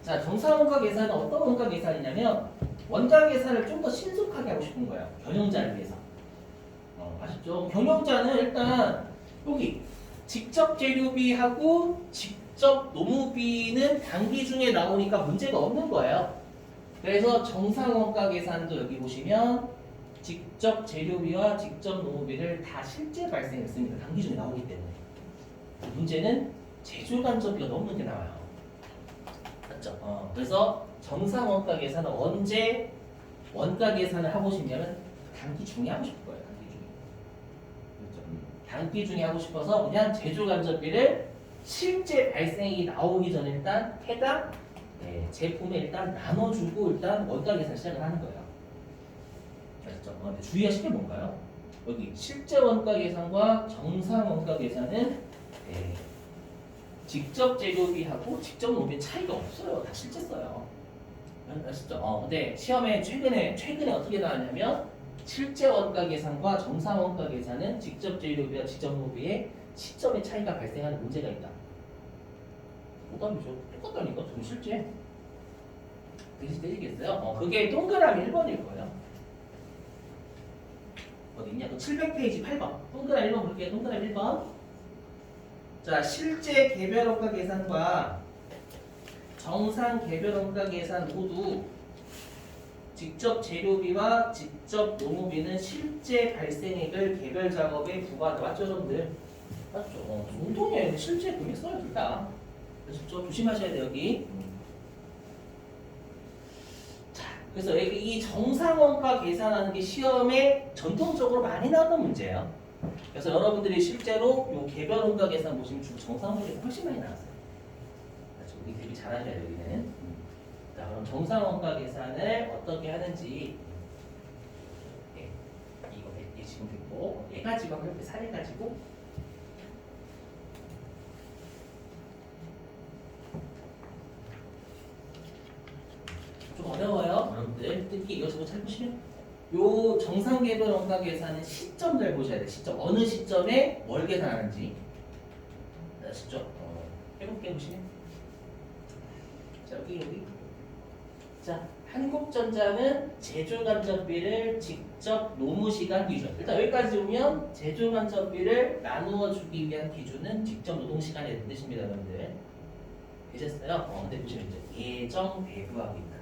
자, 정상원가 계산은 어떤 원가 계산이냐면 원가 계산을 좀 더 신속하게 하고 싶은 거예요. 경영자를 위해서. 아셨죠? 경영자는 일단 여기 직접 재료비하고 직접 노무비는 단기 중에 나오니까 문제가 없는 거예요. 그래서 정상원가 계산도 여기 보시면 직접 재료비와 직접 노무비를 다 실제 발생했습니다. 단기 중에 나오기 때문에. 문제는 제조 간접비가 너무 늦게 나와요. 맞죠? 그래서 정상원가 계산은 언제 원가 계산을 하고 싶냐면 단기 중에 하고 싶을 거예요. 단기 중에. 그렇죠? 단기 중에 하고 싶어서 그냥 제조 간접비를 실제 발생이 나오기 전에 일단 해당 제품에 일단 나눠주고 일단 원가 계산 시작을 하는 거예요. 아셨죠? 근데 주의하실 게 뭔가요? 여기 실제 원가 계산과 정상 원가 계산은 직접 재료비하고 직접 노비 차이가 없어요. 다 실제 써요. 아시죠? 근데 시험에 최근에 어떻게 나왔냐면 실제 원가 계산과 정상 원가 계산은 직접 재료비와 직접 노비의 시점의 차이가 발생하는 문제가 있다. 오답이죠. 똑같다니까. 좀 실제. 대신 때리겠어요? 그게 동그라미 1번일 거예요. 어디 있냐? 700페이지 8번. 동그라미 1번 볼게요. 동그라미 1번. 자, 실제 개별 원가 계산과 정상 개별 원가 계산 모두 직접 재료비와 직접 노무비는 실제 발생액을 개별 작업에 부과한다. 맞죠, 여러분들? 맞죠? 공통이에요. 실제 금액 써요, 둘 다. 그래서 좀 조심하셔야 돼요, 여기. 자, 그래서 이 정상원가 계산하는 게 시험에 전통적으로 많이 나오는 문제예요. 그래서 여러분들이 실제로 이 개별 원가 계산 보시면 주로 정상원가가 훨씬 많이 나왔어요. 그래서 우리 되게 잘하셔야 돼요, 여기는. 자, 그럼 정상원가 계산을 어떻게 하는지 이거 얘 지금 됐고 얘 가지고 한번 해볼게요. 사례 가지고 좀 어려워요, 여러분들. 특히 이거 저거 잘 보시면 요 정상 개별 원가 계산은 시점들 보셔야 돼요. 시점 어느 시점에 뭘 계산하는지 아시죠? 해볼게 보시면 자 여기 자 한국전자는 제조 간접비를 직접 노무 시간 기준. 일단 여기까지 오면 제조 간접비를 나누어 주기 위한 기준은 직접 노동 시간의 뜻입니다, 여러분들. 되셨어요? 근데 보시면 이제 예정 배부하고 있다.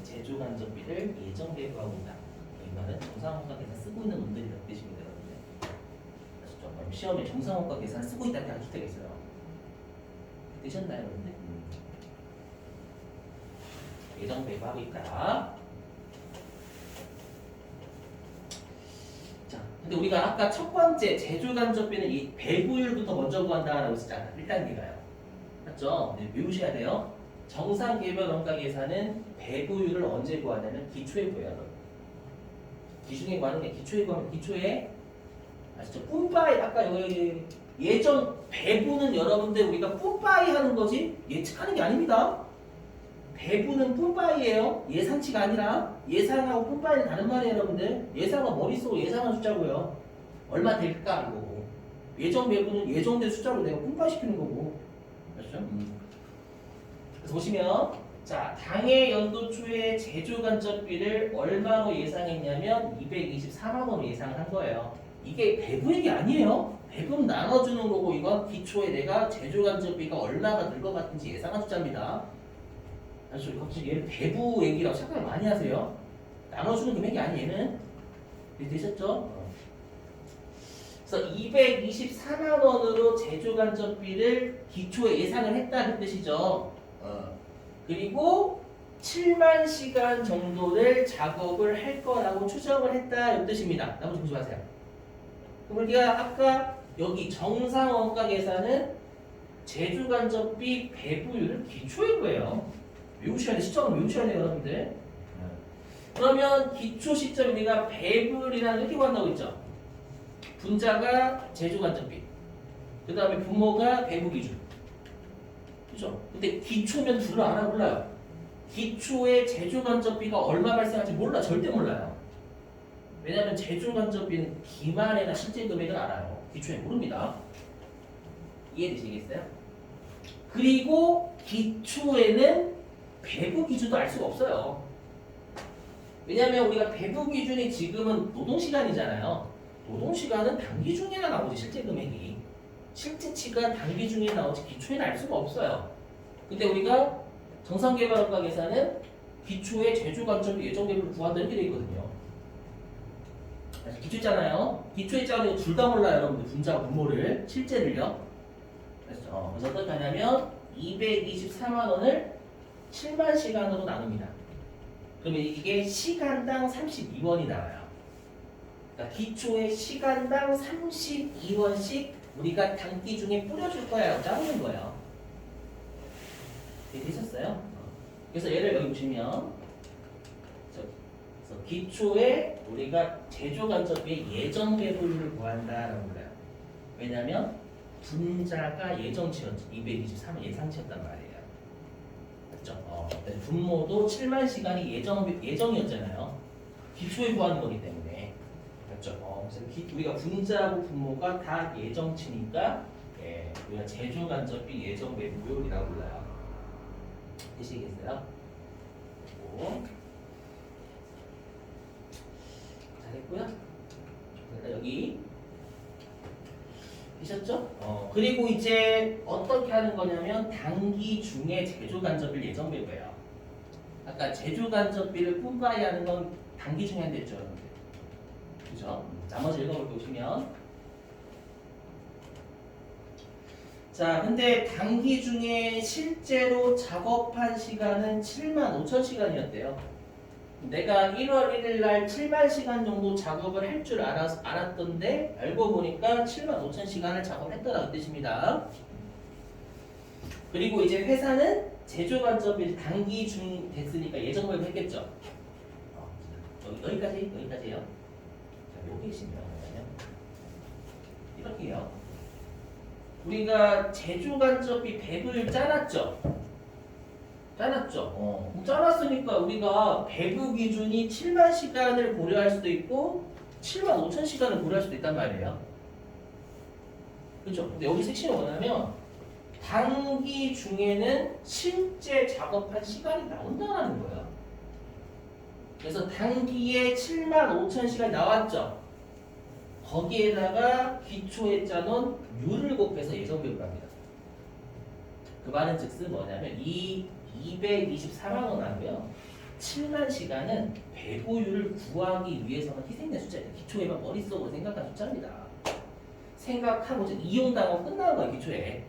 제조 간접비를 예정 배부하고 있다. 이 말은 정상원가 계산 쓰고 있는 놈들이라는 뜻입니다, 여러분들. 아시죠? 시험에 정상원가 계산 쓰고 있다는 게 아주 되게 있어요. 되셨나요, 여러분들? 예정 배부하고 있다. 자, 근데 우리가 아까 첫 번째 제조 간접비는 이 배부율부터 먼저 구한다라고 했었잖아. 1단계가요. 맞죠? 네, 외우셔야 돼요. 정상 개별 원가 계산은 배부율을 언제 구하냐면 기초에 구해요. 기준에 구하는 게 기초에 구하면 기초에 아시죠? 뿜빠이 아까 여기 예정 배부는 여러분들 우리가 뿜빠이 하는 거지 예측하는 게 아닙니다. 배부는 뿜빠이예요. 예상치가 아니라 예상하고 뿜빠이는 다른 말이에요, 여러분들. 예상은 머릿속으로 예상한 숫자고요. 얼마 될까 이거고. 예정 배부는 예정된 숫자로 내가 뿜빠이 시키는 거고. 아시죠? 그래서 보시면 자 당해 연도 초에 제조 간접비를 얼마로 예상했냐면 224만 원으로 예상을 한 거예요. 이게 배분액이 아니에요. 배분 나눠주는 거고 이건 기초에 내가 제조간접비가 얼마가 늘 것 같은지 예상한 숫자입니다. 아시죠? 갑자기 얘를 배분액이라고 생각을 많이 하세요. 나눠주는 금액이 아니 얘는. 되셨죠? 그래서 224만 원으로 제조간접비를 기초에 예상을 했다는 뜻이죠. 그리고 7만 시간 정도를 작업을 할 거라고 추정을 했다 이 뜻입니다. 나머지 보지 마세요. 그럼 우리가 아까 여기 정상원가 계산은 제조간접비 배분율을 기초에 구해요. 외우셔야 돼. 시점을 외우셔야 돼요, 여러분들. 그러면 기초 시점 우리가 배분이라는 이렇게 구한다고 했죠. 분자가 제조간접비, 그 다음에 분모가 배분기준. 그죠? 근데 기초면 둘을 알아 몰라요. 기초의 제조간접비가 얼마 발생할지 몰라. 절대 몰라요. 왜냐하면 제조간접비는 기말이나 실제 금액을 알아요. 기초에 모릅니다. 이해되시겠어요? 그리고 기초에는 배분 기준도 알 수가 없어요. 왜냐하면 우리가 배분 기준이 지금은 노동시간이잖아요. 노동시간은 단기 중에나 나오지 실제 금액이. 실제치가 단기 중에 나오지 기초에는 알 수가 없어요. 근데 우리가 정상개발업과 계산은 기초의 제조간접비 예정배분을 구한다 이렇게 되어 있거든요. 기초 있잖아요. 기초 있잖아요. 둘 다 몰라요, 여러분들. 분자와 분모를 실제를요. 그래서 어떻게 하냐면 224만 원을 7만 시간으로 나눕니다. 그러면 이게 시간당 32원이 나와요. 그러니까 기초의 시간당 32원씩 우리가 단기 중에 뿌려줄 거야. 짜는 거예요. 되셨어요? 그래서 얘를 여기 보시면 그래서 기초에 우리가 제조간접비의 예정 배분율을 구한다라고 그래요. 왜냐하면 분자가 예정치였죠. 223은 예상치였단 말이에요. 맞죠? 분모도 7만 시간이 예정이었잖아요. 기초에 구하는 거기 때문에. 맞죠? 그래서 우리가 분자하고 분모가 다 예정치니까 우리가 제조간접비 예정 배분율이라고 불러요. 되시겠어요? 잘했고요. 여기 되셨죠? 그리고 이제 어떻게 하는 거냐면 단기 중에 제조간접비를 예정 배분해요. 아까 제조간접비를 뽑아야 하는 건 단기 중에 한다 했죠, 여러분들. 그죠? 나머지 읽어볼 보시면 자, 근데 단기 중에 실제로 작업한 시간은 7만 5천 시간이었대요. 내가 1월 1일 날 7만 시간 정도 작업을 할 줄 알았던데 알고 보니까 7만 5천 시간을 작업했다는 뜻입니다. 그리고 이제 회사는 제조간접비 단기 중 됐으니까 예정을 했겠죠. 여기까지예요. 자, 여기 있으면 이렇게 해요. 우리가 제조간접비 배분을 짜놨죠. 그럼 짜놨으니까 우리가 배분 기준이 7만 시간을 고려할 수도 있고 7만 5천 시간을 고려할 수도 있단 말이에요. 그렇죠? 근데 여기서 핵심이 뭐냐면 단기 중에는 실제 작업한 시간이 나온다는 거예요. 그래서 단기에 7만 5천 시간이 나왔죠. 거기에다가 기초에 짜놓은 율을 곱해서 예정 배분합니다. 그 말은 즉슨 뭐냐면 이 224만 원 하고요. 7만 시간은 배분율을 구하기 위해서는 희생된 숫자예요. 기초에만 머릿속으로 생각한 숫자입니다. 생각하고 이용당하고 끝나는 거예요. 기초에.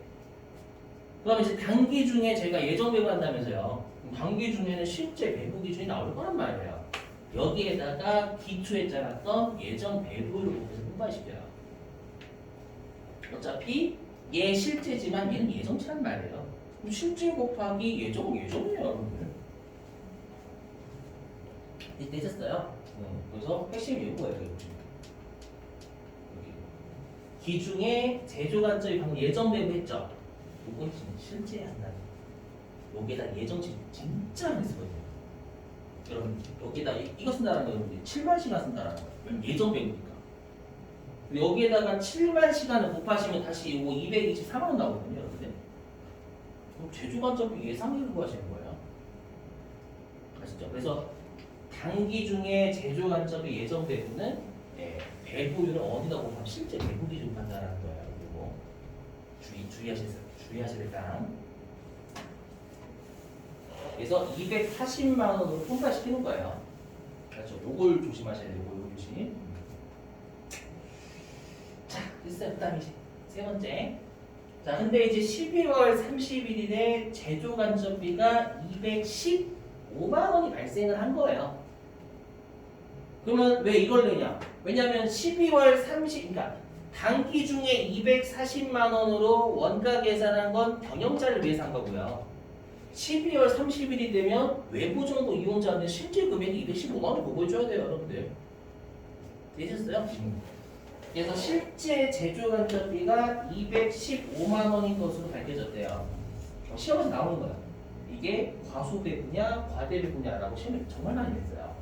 그럼 이제 단기 중에 제가 예정 배분한다면서요. 단기 중에는 실제 배분 기준이 나올 거란 말이에요. 여기에다가 기초에 짜놨던 예정 배분율을 곱해서 분발시켜요. 어차피 얘 실제지만 얘는 예정치란 말이에요. 그럼 실제 곱하기 예정이에요, 여러분들. 되셨어요? 그래서 핵심이 이거예요. 여기. 기중에 제조간접이 방금 예정 배분했죠. 이건 실제 한다. 여기에다 예정치 진짜 많이 쓰거든요. 여러분 여기에다 이거 쓴다는 거는 7만 시간 쓴다는 거예요. 예정 배분이니까. 여기에다가 7만 시간을 곱하시면 다시 이거 224만 원 나오거든요, 여러분들. 그럼 제조간접비 예상률을 구하시는 거예요. 아시죠? 그래서 단기 중에 제조간접비 예정 배분은 배부율을 어디다 보면 실제 배부 기준 판단하는 거예요. 그리고 주의하셔야 될 사항. 그래서 240만 원으로 통과시키는 거예요. 그렇죠. 요걸 조심하셔야 되고 요걸 조심. 자, 됐어요. 그다음에 이제 세 번째. 자, 근데 이제 12월 31일에 제조 간접비가 215만 원이 발생을 한 거예요. 그러면 왜 이걸 내냐? 왜냐면 12월 30, 그러니까 단기 중에 240만 원으로 원가 계산한 건 경영자를 위해서 한 거고요. 12월 30일이 되면 외부 정보 이용자인데 실제 금액이 215만 원을 보고해줘야 돼요, 여러분들. 되셨어요? 그래서 실제 제조 간접비가 215만 원인 것으로 밝혀졌대요. 시험에서 나오는 거야. 이게 과소배부냐, 과대배부냐라고 시험에 정말 많이 냈어요.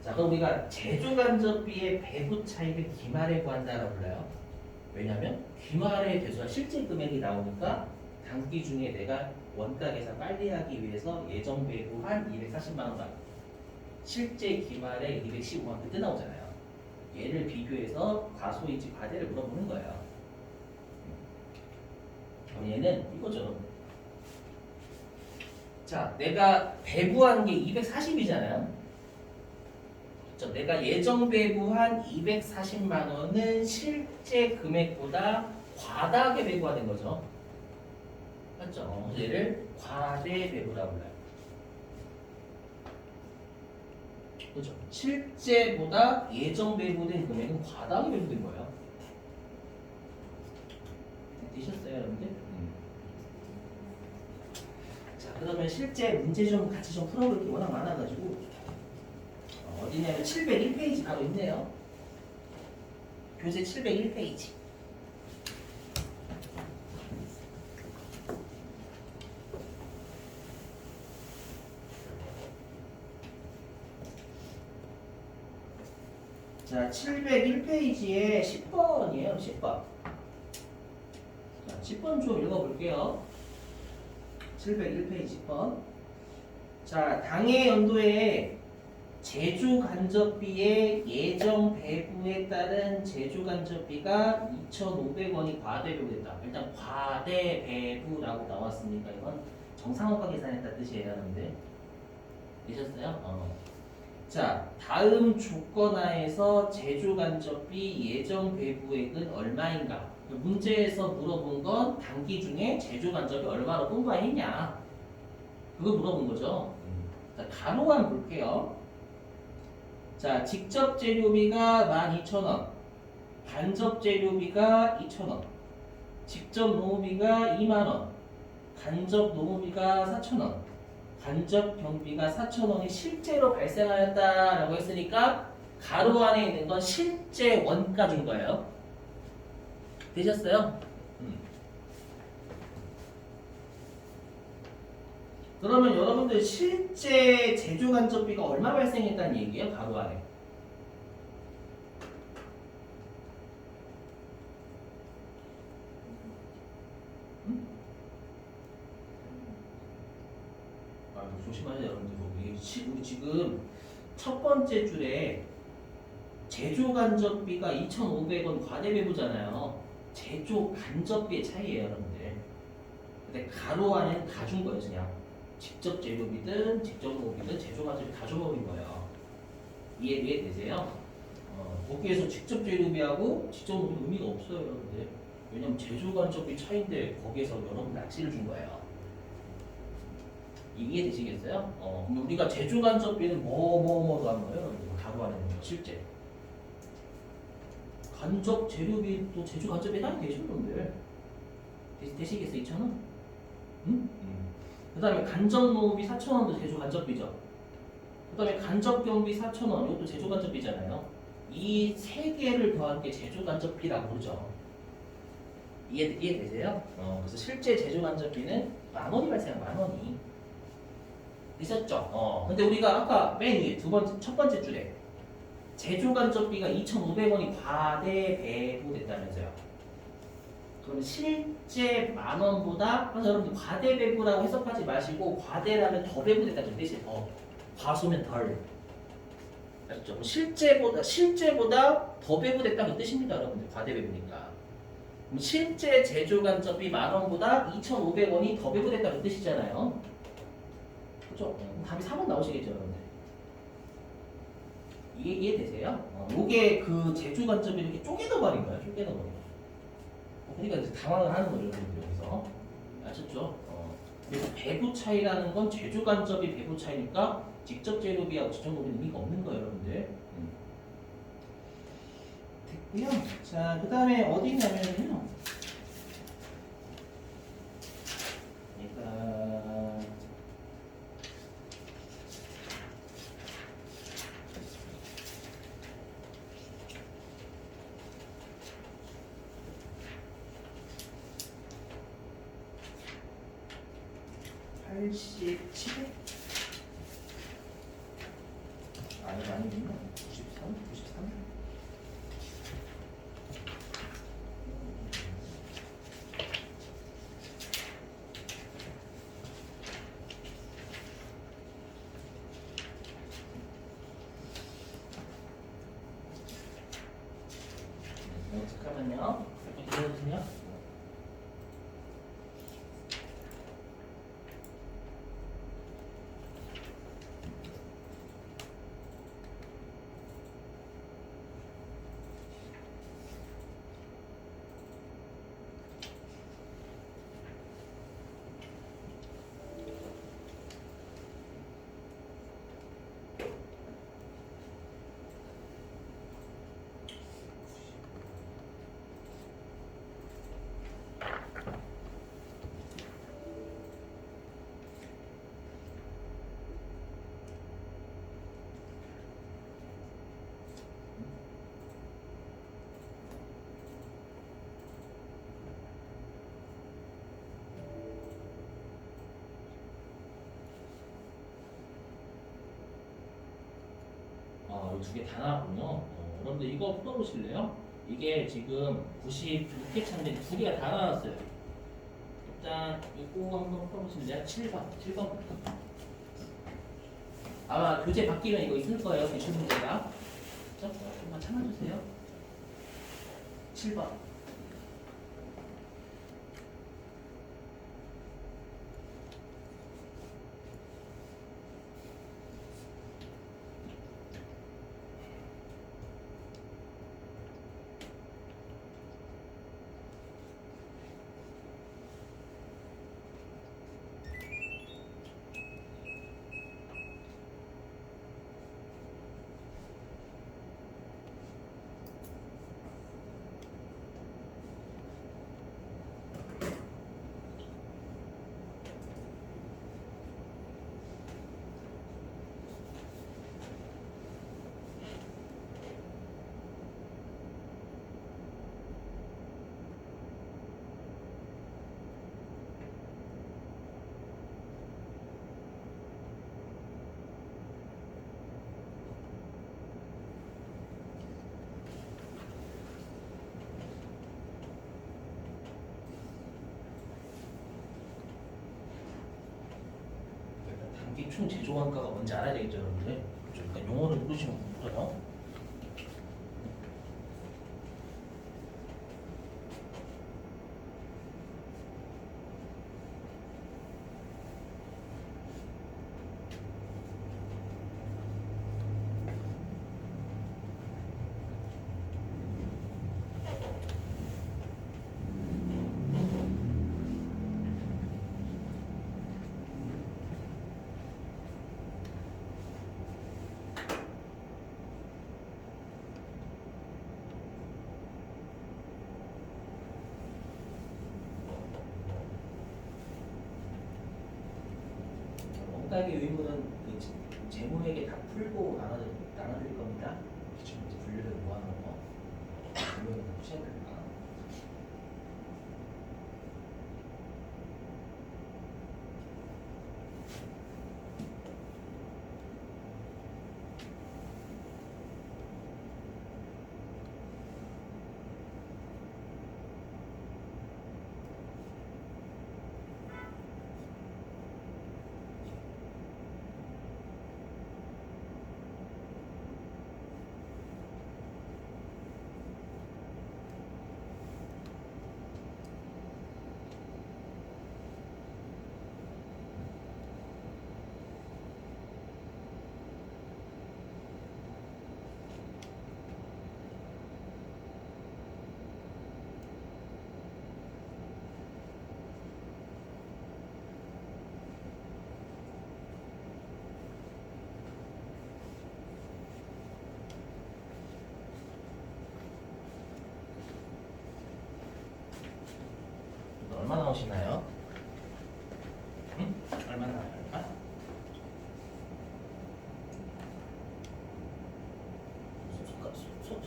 자, 그럼 우리가 제조 간접비의 배부 차익을 기말에 구한다라고 불러요. 왜냐면 기말의 배수가 실제 금액이 나오니까 단기 중에 내가 원가 계산 빨리 하기 위해서 예정 배부한 240만 원 받고 실제 기말에 215만 원 그때 나오잖아요. 얘를 비교해서 과소인지 과대를 물어보는 거예요. 그럼 얘는 이거죠. 자, 내가 배부한 게 240이잖아요. 내가 예정 배부한 240만 원은 실제 금액보다 과다하게 배부가 된 거죠. 맞죠? 얘를 과대 배부라고 불러요. 그렇죠? 실제보다 예정 배부된 금액은 과다하게 배부된 거예요. 되셨어요, 여러분들? 자, 그러면 실제 문제 좀 같이 좀 풀어볼 게 워낙 많아가지고 어디냐면 701페이지 바로 있네요. 교재 701페이지. 자, 701페이지에 10번이에요. 10번. 자, 10번 좀 읽어볼게요. 701페이지 10번. 자, 당해 연도에 제조 간접비의 예정 배부에 따른 제조 간접비가 2,500원이 과대 배부됐다. 일단 과대 배부라고 나왔으니까 이건 정상원가 계산했다 뜻이에요, 여러분들. 되셨어요? 자, 다음 조건하에서 제조 간접비 예정 배부액은 얼마인가? 문제에서 물어본 건 단기 중에 제조 간접비 얼마로 통과했냐? 그거 물어본 거죠. 자, 가로만 볼게요. 자, 직접 재료비가 12,000원, 간접 재료비가 2,000원, 직접 노무비가 2만원, 간접 노무비가 4,000원, 간접 경비가 4,000원이 실제로 발생하였다라고 했으니까 가로 안에 있는 건 실제 원가 준 거예요. 되셨어요? 그러면 여러분들 실제 제조 간접비가 얼마 발생했다는 얘기예요? 가로 안에. 조심하세요, 여러분들. 우리 지금 첫 번째 줄에 제조 간접비가 2,500원 과대 배부잖아요. 제조 간접비의 차이예요, 여러분들. 근데 가로 안에는 다 준 거예요, 그냥. 직접 재료비든 직접 노무비든 제조 간접비 다 줘버린 거예요. 이해되세요? 거기에서 직접 재료비하고 직접 노무비 의미가 없어요, 여러분들. 왜냐면 제조 간접비 차인데 거기에서 여러분 낚시를 준 거예요. 이해되시겠어요? 그럼 우리가 제조 간접비는 뭐로 하는 거예요, 여러분들? 가로 안에 있는 거 실제. 간접 재료비도 제조 간접비 해당이 되죠, 여러분들. 되시겠어요, 2,000원? 응? 그 다음에 간접 노무비 4,000원도 제조 간접비죠. 그 다음에 간접 경비 4,000원, 이것도 제조 간접비잖아요. 이 세 개를 더한 게 제조 간접비라고 부르죠. 이해되세요? 그래서 실제 제조 간접비는 10,000원이 발생한 10,000원이. 있었죠? 근데 우리가 아까 맨 위에 첫 번째 줄에 제조 간접비가 2,500원이 과대 배부됐다면서요. 그럼 실제 10,000원보다 항상 여러분들 과대 배부라고 해석하지 마시고 과대라면 더 배부됐다는 뜻이에요. 더. 과소면 덜. 아셨죠? 그럼 실제보다 더 배분됐다는 뜻입니다, 여러분들. 과대배분이니까. 그럼 실제 제조 간접비 10,000원보다 2,500원이 더 배분됐다는 뜻이잖아요. 그렇죠? 그럼 답이 4번 나오시겠죠, 여러분들. 이해되세요? 요게 그 제조 간접이 이렇게 쪼개져버린 거야, 쪼개져버린 거. 그러니까 이제 당황을 하는 거죠, 여러분들 여기서. 아셨죠? 그래서 배부 차이라는 건 제조 간접이 배부 차이니까 직접 재료비하고 직접 노비는 의미가 없는 거예요, 여러분들. 됐고요. 자, 그 다음에 어디 있냐면요. 일단 87? 아니군요. 93? 93? 잠깐만요. 기다려주세요. 이 두 개 다 나왔군요. 여러분들 이거 풀어보실래요? 이게 지금 96개 차인데 두 개가 다 나왔어요. 일단 이거 한번 풀어보실래요? 7번. 7번. 아마 교재 바뀌면 이거 있을 거예요. 기출 문제가. 그렇죠? 조금만 참아주세요. 7번. 단기 총 제조원가가 뭔지 알아야 되겠죠, 여러분들. 그렇죠? 그러니까 용어를 모르시면 못해요. 원가의 의무는 그 재무에게 다 풀고 나눠드릴 겁니다. 지금 이제 분류를 모아놓은 거. 재무에게 다 푸셔야 됩니다. 얼마 나오시나요? 응? 얼마 나와요? 얼마?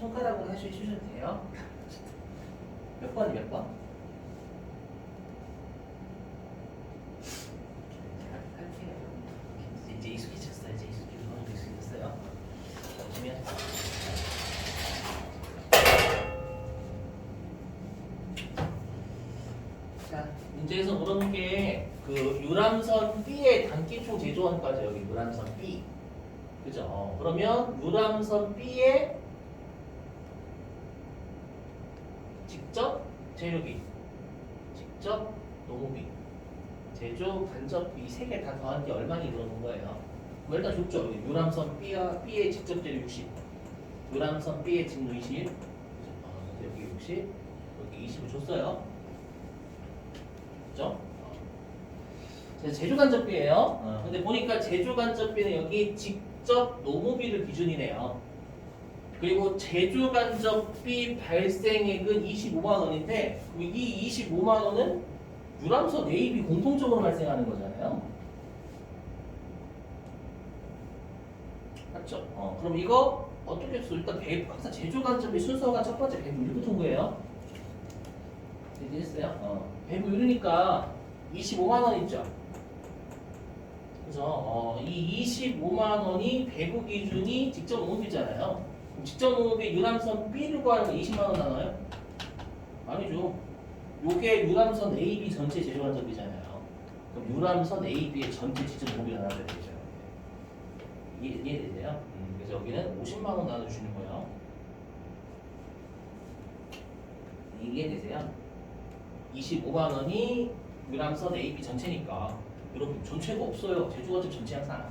손가락으로 해주셔도 돼요. 몇 번이 몇 번? 할게요. 이제 익숙해졌어요. 이제 익숙해졌어요. 보시면 자, 문제에서 물어본 게 그 유람선 B의 단기총 제조원까지 여기 유람선 B. 그죠? 그러면 유람선 B의 직접 재료비, 직접 노무비, 제조 간접비 세 개 다 더한 게 얼마니 물어본 거예요. 뭐 일단 줬죠. 유람선 B의 직접 재료 60, 유람선 B의 직무 20, 여기 60, 여기 20을 줬어요. 그죠? 제조 간접비예요. 근데 보니까 제조 간접비는 여기 직접 노무비를 기준이네요. 그리고 제조 간접비 발생액은 25만 원인데 이 25만 원은 유람선 A, B 공통적으로 발생하는 거잖아요. 맞죠? 그럼 이거 어떻게 했어? 일단 항상 제조 간접비 순서가 첫 번째 배분 1부터 온 거예요. 이해했어요? 배분 1이니까 25만 원 있죠? 그래서 이 25만 원이 배부 기준이 직접 노무비잖아요. 직접 노무비 유람선 B를 구하는 거 20만 원 나와요? 아니죠. 요게 유람선 A, B 전체 제조 간접비잖아요. 그럼 유람선 A, B의 전체 직접 노무비가 나와야 되죠. 이해되세요? 그래서 여기는 50만 원 나눠주시는 거예요. 이해되세요? 25만 원이 유람선 A, B 전체니까 여러분 전체가 없어요. 제조간접 전체 항상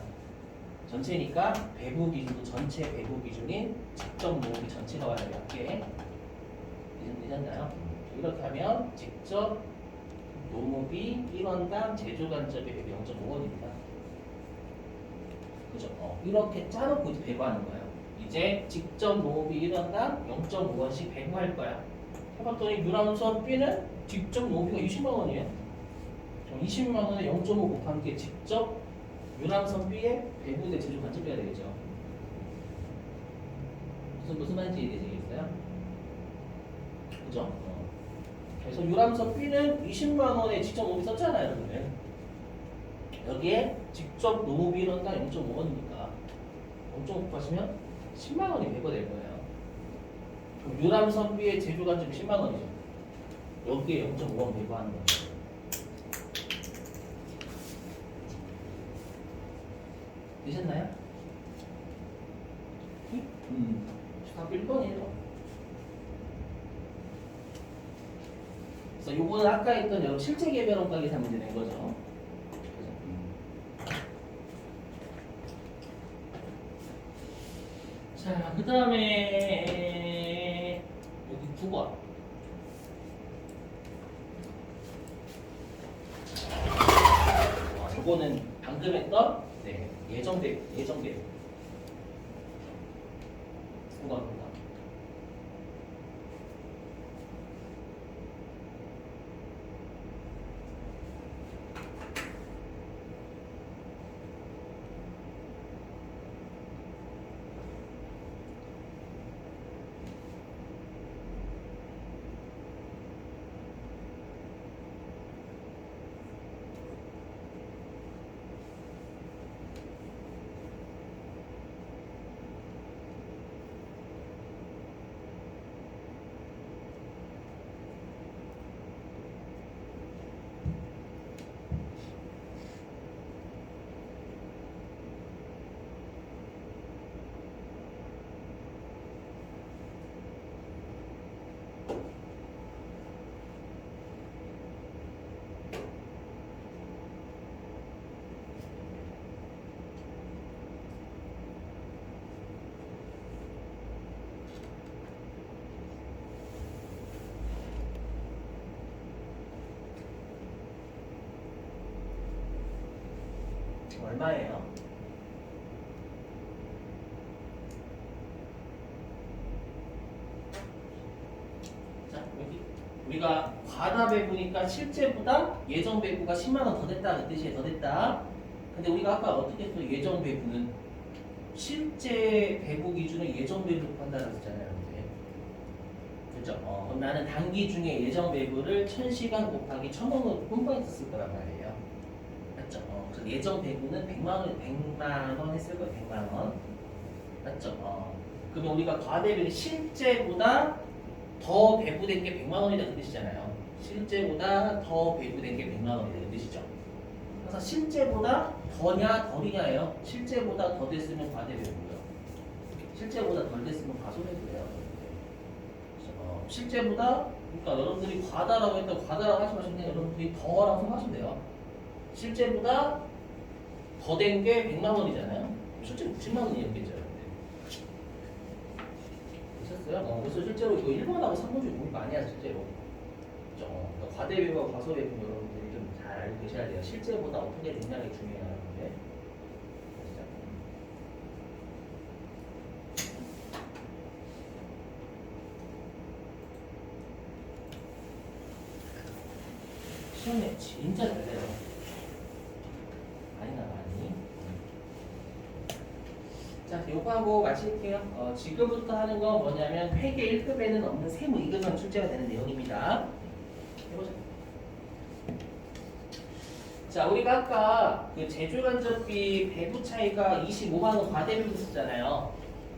전체니까 배부 기준도 전체 배부 기준인 직접 노무비 전체가 와야 돼요. 이렇게 이해되셨나요? 이렇게 하면 직접 노무비 1원당 제조 간접비 배부 0.5원입니다. 그죠? 이렇게 짜놓고 이제 배부하는 거예요. 이제 직접 노무비 1원당 0.5원씩 배부할 거야. 해봤더니 유람선 B는 직접 노무비가 20만 원이에요. 20만 원에 0.5 곱한 게 직접 유람선 B에 배부된 제조 간접비가 되겠죠. 무슨 말인지 이해되시겠어요? 그죠? 그래서 유람선 B는 20만 원에 직접 노무비 썼잖아요, 여러분들. 여기에 직접 노무비 1원당 0.5원이니까 0.5 곱하시면 10만 원이 배부될 거예요. 그럼 유람선 B의 제조 간접비 10만 원이죠. 여기에 0.5원 배부하는 거예요. 되셨나요? 답 1번이에요. 그래서 요거는 아까 했던 여러분 실제 개별 원가계산 문제 낸 거죠. 자, 그 다음에 여기 9번. 요거는 방금 했던 예정대 9번입니다. 얼마예요? 자, 여기 우리가 과다 배부니까 실제보다 예정 배부가 10만 원 더 됐다 그 뜻이에요. 더 됐다. 근데 우리가 아까 어떻게 했어요? 예정 배부는 실제 배부 기준을 예정 배부로 판단했잖아요. 그렇죠? 그럼 나는 단기 중에 예정 배부를 1000시간 곱하기 1000원으로 홈포인트 쓸 거란 말이에요. 맞죠? 그래서 예정 배부는 100만 원 했을 거예요. 100만 원. 맞죠? 그러면 우리가 과대비는 실제보다 더 배부된 게 100만 원이다 그 뜻이잖아요. 실제보다 더 배부된 게 100만 원이다 그 뜻이죠. 그래서 실제보다 더냐 덜이냐예요. 실제보다 더 됐으면 과대배부고요. 실제보다 덜 됐으면 과소배부예요. 실제보다 그러니까 여러분들이 과다라고 했다고 과다라고 하지 마시면 여러분들이 더라고 생각하시면 돼요. 실제보다 더 된 게 100만 원이잖아요. 실제로 90만 원이었겠죠. 보셨어요? 그래서 실제로 이거 1번하고 3번 중에 공부 많이 하죠, 실제로. 그렇죠? 그러니까 과대배부와 과소배부 여러분들이 좀 잘 알고 계셔야 돼요. 실제보다 어떻게 됐냐가 중요해요. 여러분들. 시험에 진짜 잘 돼요. 많이 나 많이. 자, 요거 하고 마칠게요. 지금부터 하는 건 뭐냐면 회계 1급에는 없는 세무 2급만 출제가 되는 내용입니다. 해보자. 자, 우리가 아까 그 제조간접비 배부 차이가 25만 원 과대비로 썼잖아요.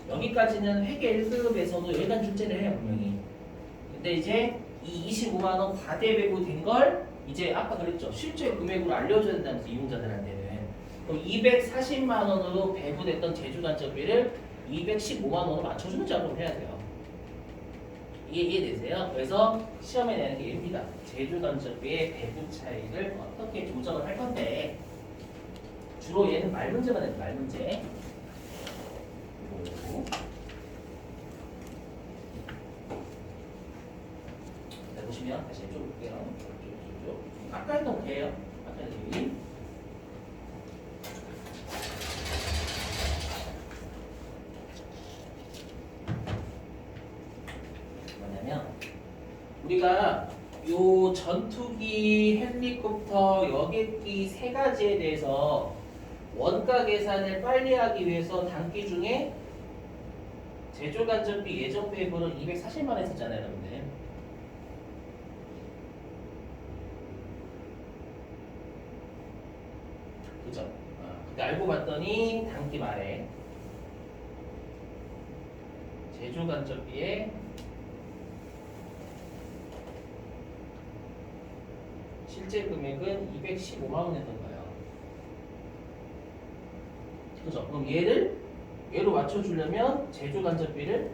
여기까지는 회계 1급에서도 일단 출제를 해요, 분명히. 근데 이제 이 25만 원 과대배부 된 걸 이제 아까 그랬죠. 실제 금액으로 알려줘야 된다면서 이용자들한테는. 그럼 240만 원으로 배부됐던 제조간접비를 215만 원으로 맞춰주는 작업을 해야 돼요. 이해되세요? 그래서 시험에 내는 게 얘입니다. 제조간접비의 배부 차이를 어떻게 조정을 할 건데 주로 얘는 말문제만 해요. 말문제. 자, 보시면 다시 이쪽으로 볼게요. 쭉. 아까 했던 개예요. 아까 했던 개. 뭐냐면 우리가 요 전투기, 헬리콥터, 여객기 세 가지에 대해서 원가 계산을 빨리 하기 위해서 단기 중에 제조간접비 예정 배부를 240만 원 했었잖아요, 여러분들. 그죠? 근데 알고 봤더니 단기 말에 제조간접비에 실제 금액은 215만 원 했던 거예요. 그죠? 그럼 얘로 맞춰주려면 제조간접비를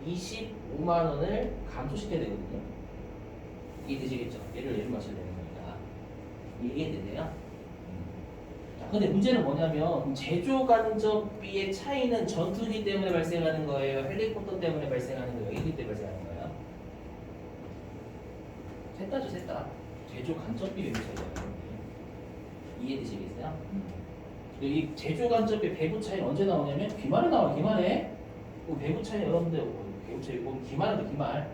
25만 원을 감소시켜야 되거든요. 이해되시겠죠? 얘를 맞춰야 되는 거니까. 이해되세요? 근데 문제는 뭐냐면 제조간접비의 차이는 전투기 때문에 발생하는 거예요? 헬리콥터 때문에 발생하는 거예요? 여객기 때문에 발생하는 거예요? 셋 다죠, 셋 다. 제조간접비의 차이잖아요. 이해되시겠어요? 이 제조간접비 배부 차이는 언제 나오냐면 기말에 나와요. 기말에. 배부 차이 여러분들 배부 차이 기말에도 기말.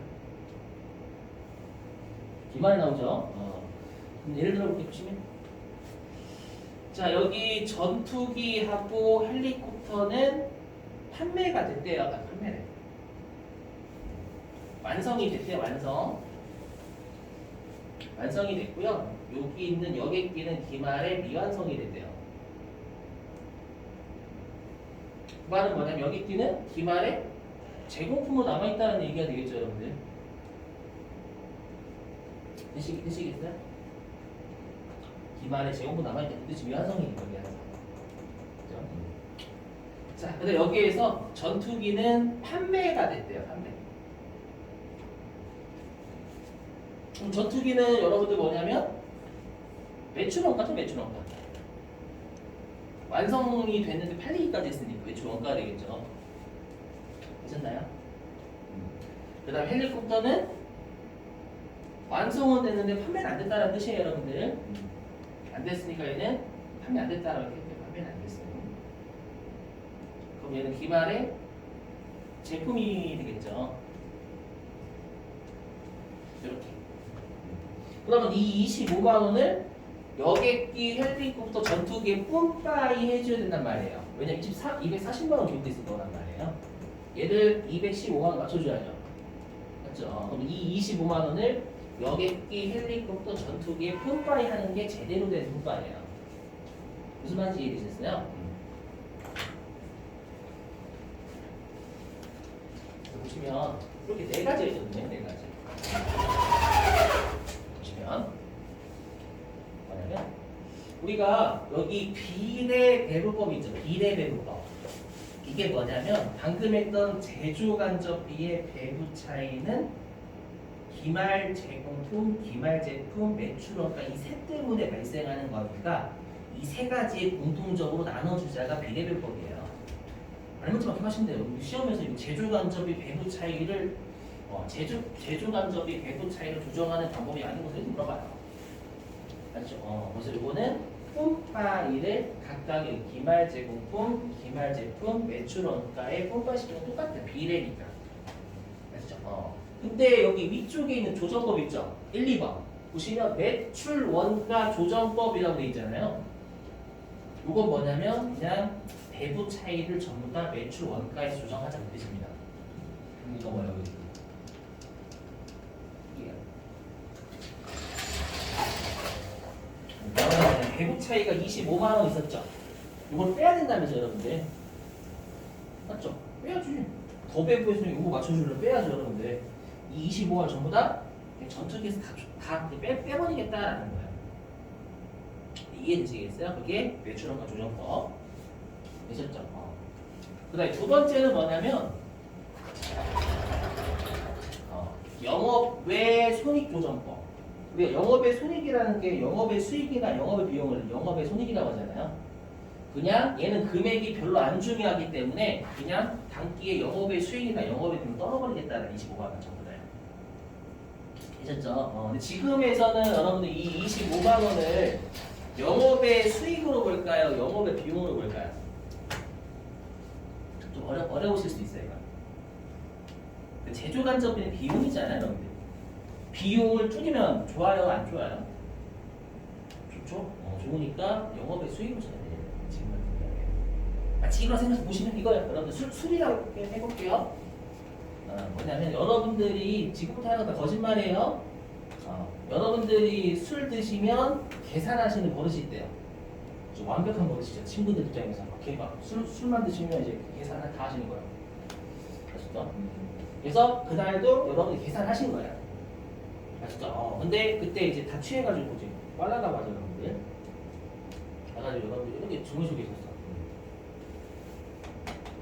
기말에 나오죠. 그럼 예를 들어 볼게 보시면. 자, 여기 전투기하고 헬리콥터는 판매가 됐대요. 아까 판매래. 완성이 됐대요. 완성이 됐고요. 여기 있는 여객기는 기말에 미완성이 됐대요. 그 말은 뭐냐면 여객기는 기말에 제공품으로 남아있다는 얘기가 되겠죠, 여러분들. 되시겠어요? 기말에 제공품 남아있다. 그 뜻이 미완성이에요. 미완성. 그죠? 자, 근데 여기에서 전투기는 판매가 됐대요. 판매. 그럼 전투기는 여러분들 뭐냐면 매출원가죠, 매출원가. 완성이 됐는데 팔리기까지 했으니까 매출원가가 되겠죠. 괜찮나요? 그 다음 헬리콥터는 완성은 됐는데 판매는 안 됐다는 뜻이에요, 여러분들. 안 됐으니까 얘는 판매 안 됐다라고 했기 때문에 판매는 안 됐어요. 그럼 얘는 기말에 제품이 되겠죠. 이렇게. 그러면 이 25만 원을 여객기 헬리콥터 전투기에 뿜빠이 해줘야 된단 말이에요. 왜냐면 240만 원 기록돼 있을 거란 말이에요. 얘를 215만 원 맞춰줘야죠. 맞죠? 그럼 이 25만 원을 여객기 헬리콥터 전투기에 뿜빠이 하는 게 제대로 된 뿜빠이예요. 무슨 말인지 이해되셨어요? 보시면 이렇게 네 가지가 있거든요. 네 가지. 보시면 뭐냐면 우리가 여기 비례 배분법이 있죠. 비례 배분법. 이게 뭐냐면 방금 했던 제조간접비의 배분 차이는 기말 제공품, 기말 제품, 매출원가 이 세 때문에 발생하는 거니까 이 세 가지의 공통적으로 나눠주자가 비례배분법이에요. 알맞지 않게 하시면 돼요. 시험에서 제조간접비 배분 차이를 제조간접비 배분 차이를 조정하는 방법이 아닌 것을 물어봐요. 맞죠? 그래서 이거는 뿜빠이를 각각의 기말 제공품, 기말 제품, 매출 원가에 뿜빠시키면 똑같아요. 비례니까. 맞죠? 근데 여기 위쪽에 있는 조정법 있죠? 1, 2번. 보시면 매출 원가 조정법이라고 돼 있잖아요. 이건 뭐냐면 그냥 배분 차이를 전부 다 매출 원가에서 조정하자는 뜻입니다. 이거 뭐예요? 배분 차이가 25만 원 있었죠? 이걸 빼야 된다면서 여러분들. 맞죠? 빼야지. 더 배분했으면 이거 맞춰주려면 빼야죠 여러분들. 이 25만 원 전부 다 전투기에서 다 빼버리겠다라는 거예요. 이해되시겠어요? 그게 매출원가 조정법. 되셨죠? 그 다음에 두 번째는 뭐냐면 영업 외 손익 조정법. 우리가 영업의 손익이라는 게 영업의 수익이나 영업의 비용을 영업의 손익이라고 하잖아요. 그냥 얘는 금액이 별로 안 중요하기 때문에 그냥 단기에 영업의 수익이나 영업의 비용을 떨어버리겠다는 25만 원 전부 다요. 되셨죠? 근데 지금에서는 여러분들 이 25만 원을 영업의 수익으로 볼까요? 영업의 비용으로 볼까요? 좀 어려우실 수도 있어요. 이거. 제조간접비는 비용이잖아요, 여러분들. 비용을 줄이면 좋아요, 안 좋아요? 좋죠? 좋으니까 영업의 수익을 줘야 돼요. 지금 같은 경우에. 마치기로 생각해 보시면 이거예요. 여러분들 술이라고 해볼게요. 뭐냐면 여러분들이 지금부터 하는 건 다 거짓말이에요. 여러분들이 술 드시면 계산하시는 버릇이 있대요. 좀 완벽한 버릇이죠. 친구들 입장에서 술만 드시면 이제 계산을 다 하시는 거예요. 아시죠? 그래서 그날도 여러분이 계산하신 거예요. 아시죠? 근데 그때 이제 다 취해가지고 이제 빨라가 봐죠 여러분들. 가가지고 여러분들 이렇게 주무시고 계셨어.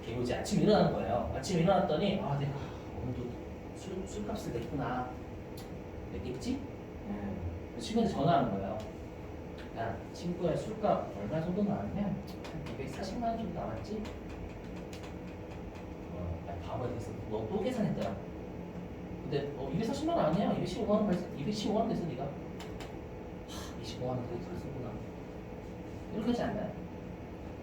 그리고 이제 아침 일어나는 거예요. 아침 일어났더니 내가 오늘도 술값을 냈구나. 냈겠지? 친구한테 전화하는 거예요. 야, 친구야 술값 얼마 정도 나왔냐? 한 240만 원 정도 나왔지? 야, 바보야 됐어. 너 또 계산했더라. 근데 240만 원 아니야? 215만 원 됐어. 215만 원 됐어 네가. 25만 원 그래도 잘 썼구나. 이렇게 하지 않나요?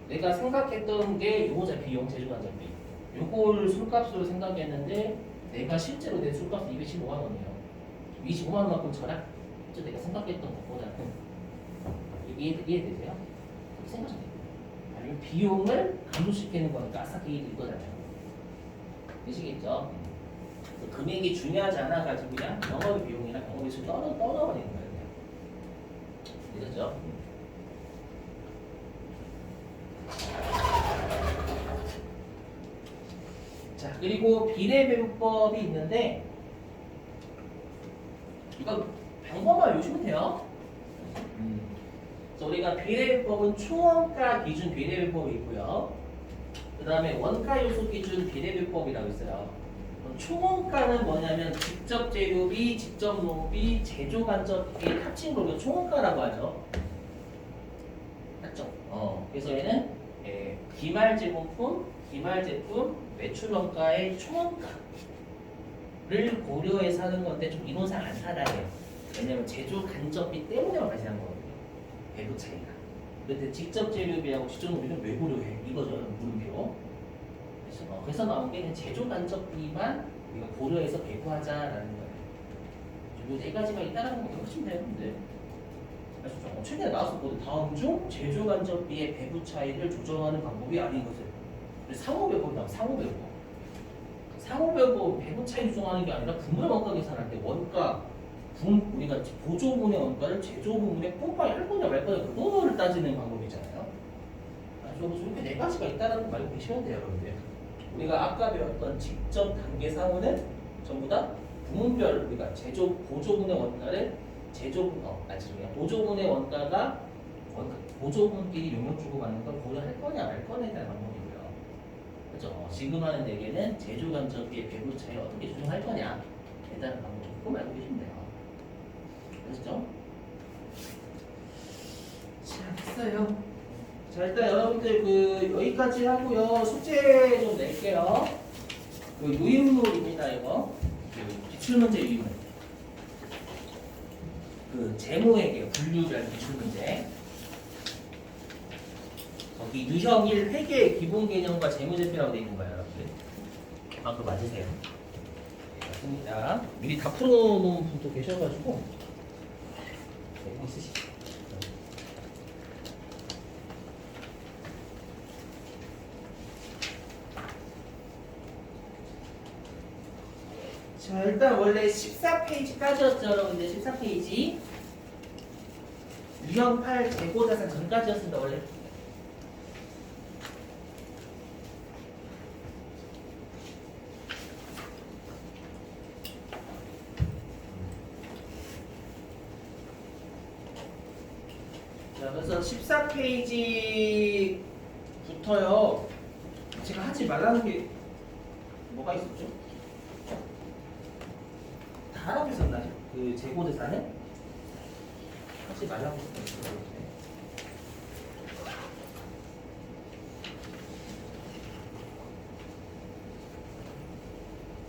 내가 생각했던 게 요거자 비용 제조간접비. 요걸 술값으로 생각했는데 내가 실제로 내 술값은 215만 원이에요. 25만 원만큼 저라? 저 내가 생각했던 것보다는 이해되세요? 그렇게 생각하시면 돼요. 아니면 비용을 감소시키는 거니까 아싸 게이드 이거잖아요. 되시겠죠? 금액이 중요하지 않아가지고 그냥 영업의 비용이나 영업의 수 떨어버리는 거예요. 되셨죠? 자, 그리고 비례배분법이 있는데 이거 방법만 외우시면 돼요. 그래서 우리가 비례배분법은 총원가 기준 비례배분법이 있고요. 그 다음에 원가 요소 기준 비례배분법이라고 있어요. 총원가는 뭐냐면 직접 재료비, 직접 농비, 제조간접비 합친 걸 총원가라고 하죠. 맞죠? 그래서 얘는 기말 제공품, 기말 제품, 매출원가의 총원가를 고려해서 하는 건데 좀 이론상 안 타당해요. 왜냐면 제조간접비 때문에만 발생한 거거든요. 배분 차이가. 그런데 직접 재료비하고 직접 농비는 왜 고려해? 이거죠, 물음표. 그래서 나온 게 제조간접비만 우리가 고려해서 배분하자라는 거예요. 네 가지가 있다는 거 기억하시면 돼요. 근데 최근에 나왔었거든. 다음 중 제조 간접비의 배부 차이를 조정하는 방법이 아닌 것을. 상호배분 나와. 상호배분. 상호배분 배부 차이 조정하는 게 아니라 분모의 원가 계산할 때 원가 우리가 보조분의 원가를 제조분의 꼼빵 할 거냐 말 거냐 그거를 따지는 방법이잖아요. 그래서 이렇게 네 가지가 있다는 거 알고 계시면 돼요, 여러분들. 우리가 아까 배웠던 직접 단계 상호는 전부 다 부문별 우리가 보조분의 원가를 보조분의 원가가 보조분끼리 용역 주고 받는 걸 고려할 거냐 말 거냐에 대한 방법이고요. 그렇죠? 지금 하는 얘기는 제조 간접비의 배분 차이 어떻게 조정할 거냐에 대한 방법. 그거 알고 계시면 돼요. 됐죠? 자, 됐어요. 자, 일단 여러분들 여기까지 하고요. 숙제 좀 낼게요. 유인물입니다, 이거. 기출문제 유인물. 재무회계, 분류별 기출문제. 거기 유형 1 회계 기본 개념과 재무제표라고 되어 있는 거예요, 여러분들. 그거 맞으세요. 맞습니다. 미리 다 풀어놓은 분도 계셔가지고. 이거 있으시죠? 자, 일단 원래 14페이지까지였죠, 여러분들. 14페이지. 유형 8 재고자산 전까지였습니다, 원래. 자, 그래서 14페이지부터요. 제가 하지 말라는 게 뭐가 있었죠? 다 하라고 했었나요? 재고대사는? 하지 말라고 했었나요?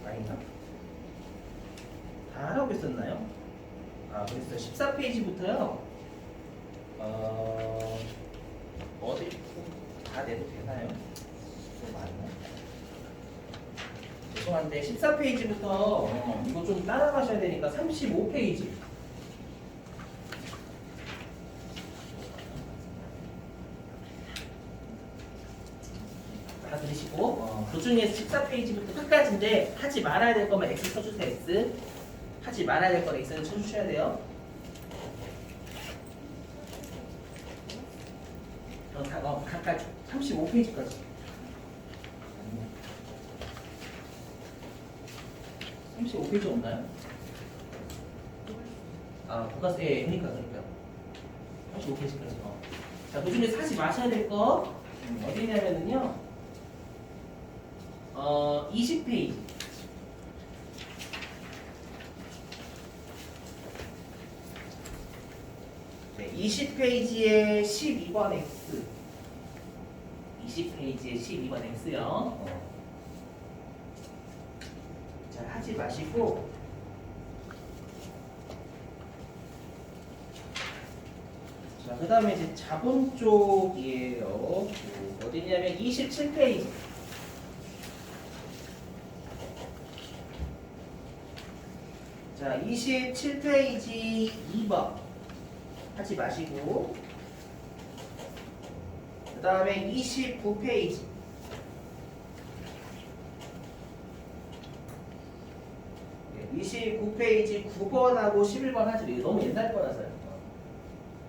아닌가? 다 하라고 했었나요? 그랬어요. 14페이지부터요. 어디 다 내도 되나요? 좀 많나? 죄송한데 14페이지부터 이거 좀 따라가셔야 되니까 35페이지 다 들으시고 그 중에서 14페이지부터 끝까지인데 하지 말아야 될 거면 X 쳐주세요. X 하지 말아야 될 거는 X를 쳐주셔야 돼요. 각각 35페이지까지. 35페이지 없나요? 부가세, 그러니까요. 35페이지까지. 자, 그 중에 사지 마셔야 될 거, 어디냐면은요, 20페이지. 네, 20페이지에 12번 X. 20페이지에 12번 X요. 자, 하지 마시고. 자, 그 다음에 이제 자본 쪽이에요. 어디냐면 27페이지. 자, 27페이지 2번. 하지 마시고. 그 다음에 29페이지. 네, 29페이지 9번하고 11번 하지 마세요. 너무 옛날 거라서요.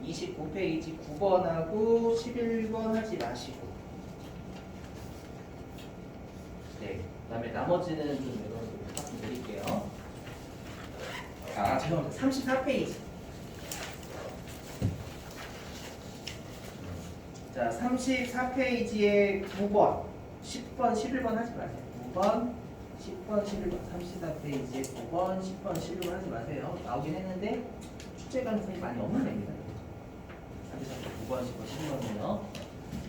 29페이지 9번하고 11번 하지 마시고. 네, 그 다음에 나머지는 좀 여러분들 말씀드릴게요. 죄송합니다. 34페이지. 자, 34페이지에 9번, 10번, 11번 하지 마세요. 9번, 10번, 11번. 34페이지에 9번, 10번, 11번 하지 마세요. 나오긴 했는데 출제 가능성이 많이 없는 애입니다. 34페이지 9번, 10번, 11번은요.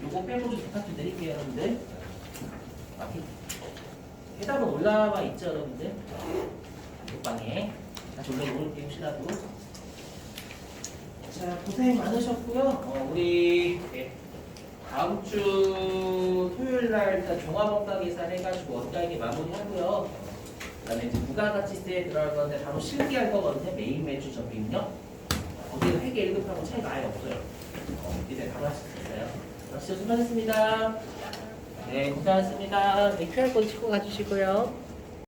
요거 빼고 좀 부탁 좀 드릴게요, 여러분들. 해답은 올라와 있죠, 여러분들? 단톡방에. 다시 올려놓을게요, 혹시라도. 자, 고생 많으셨고요. 우리 다음 주 토요일 날 일단 종합원가 계산 해가지고 원가액에 마무리하고요. 그다음에 이제 부가가치세에 들어가는데 바로 실기할 거거든요. 메인 매출 적립력. 거기는 회계 1급하고 차이가 아예 없어요. 이제 바로 하실 수 있어요. 진짜 수고하셨습니다. 네, 고생하셨습니다. 네, QR코드 찍고 가주시고요.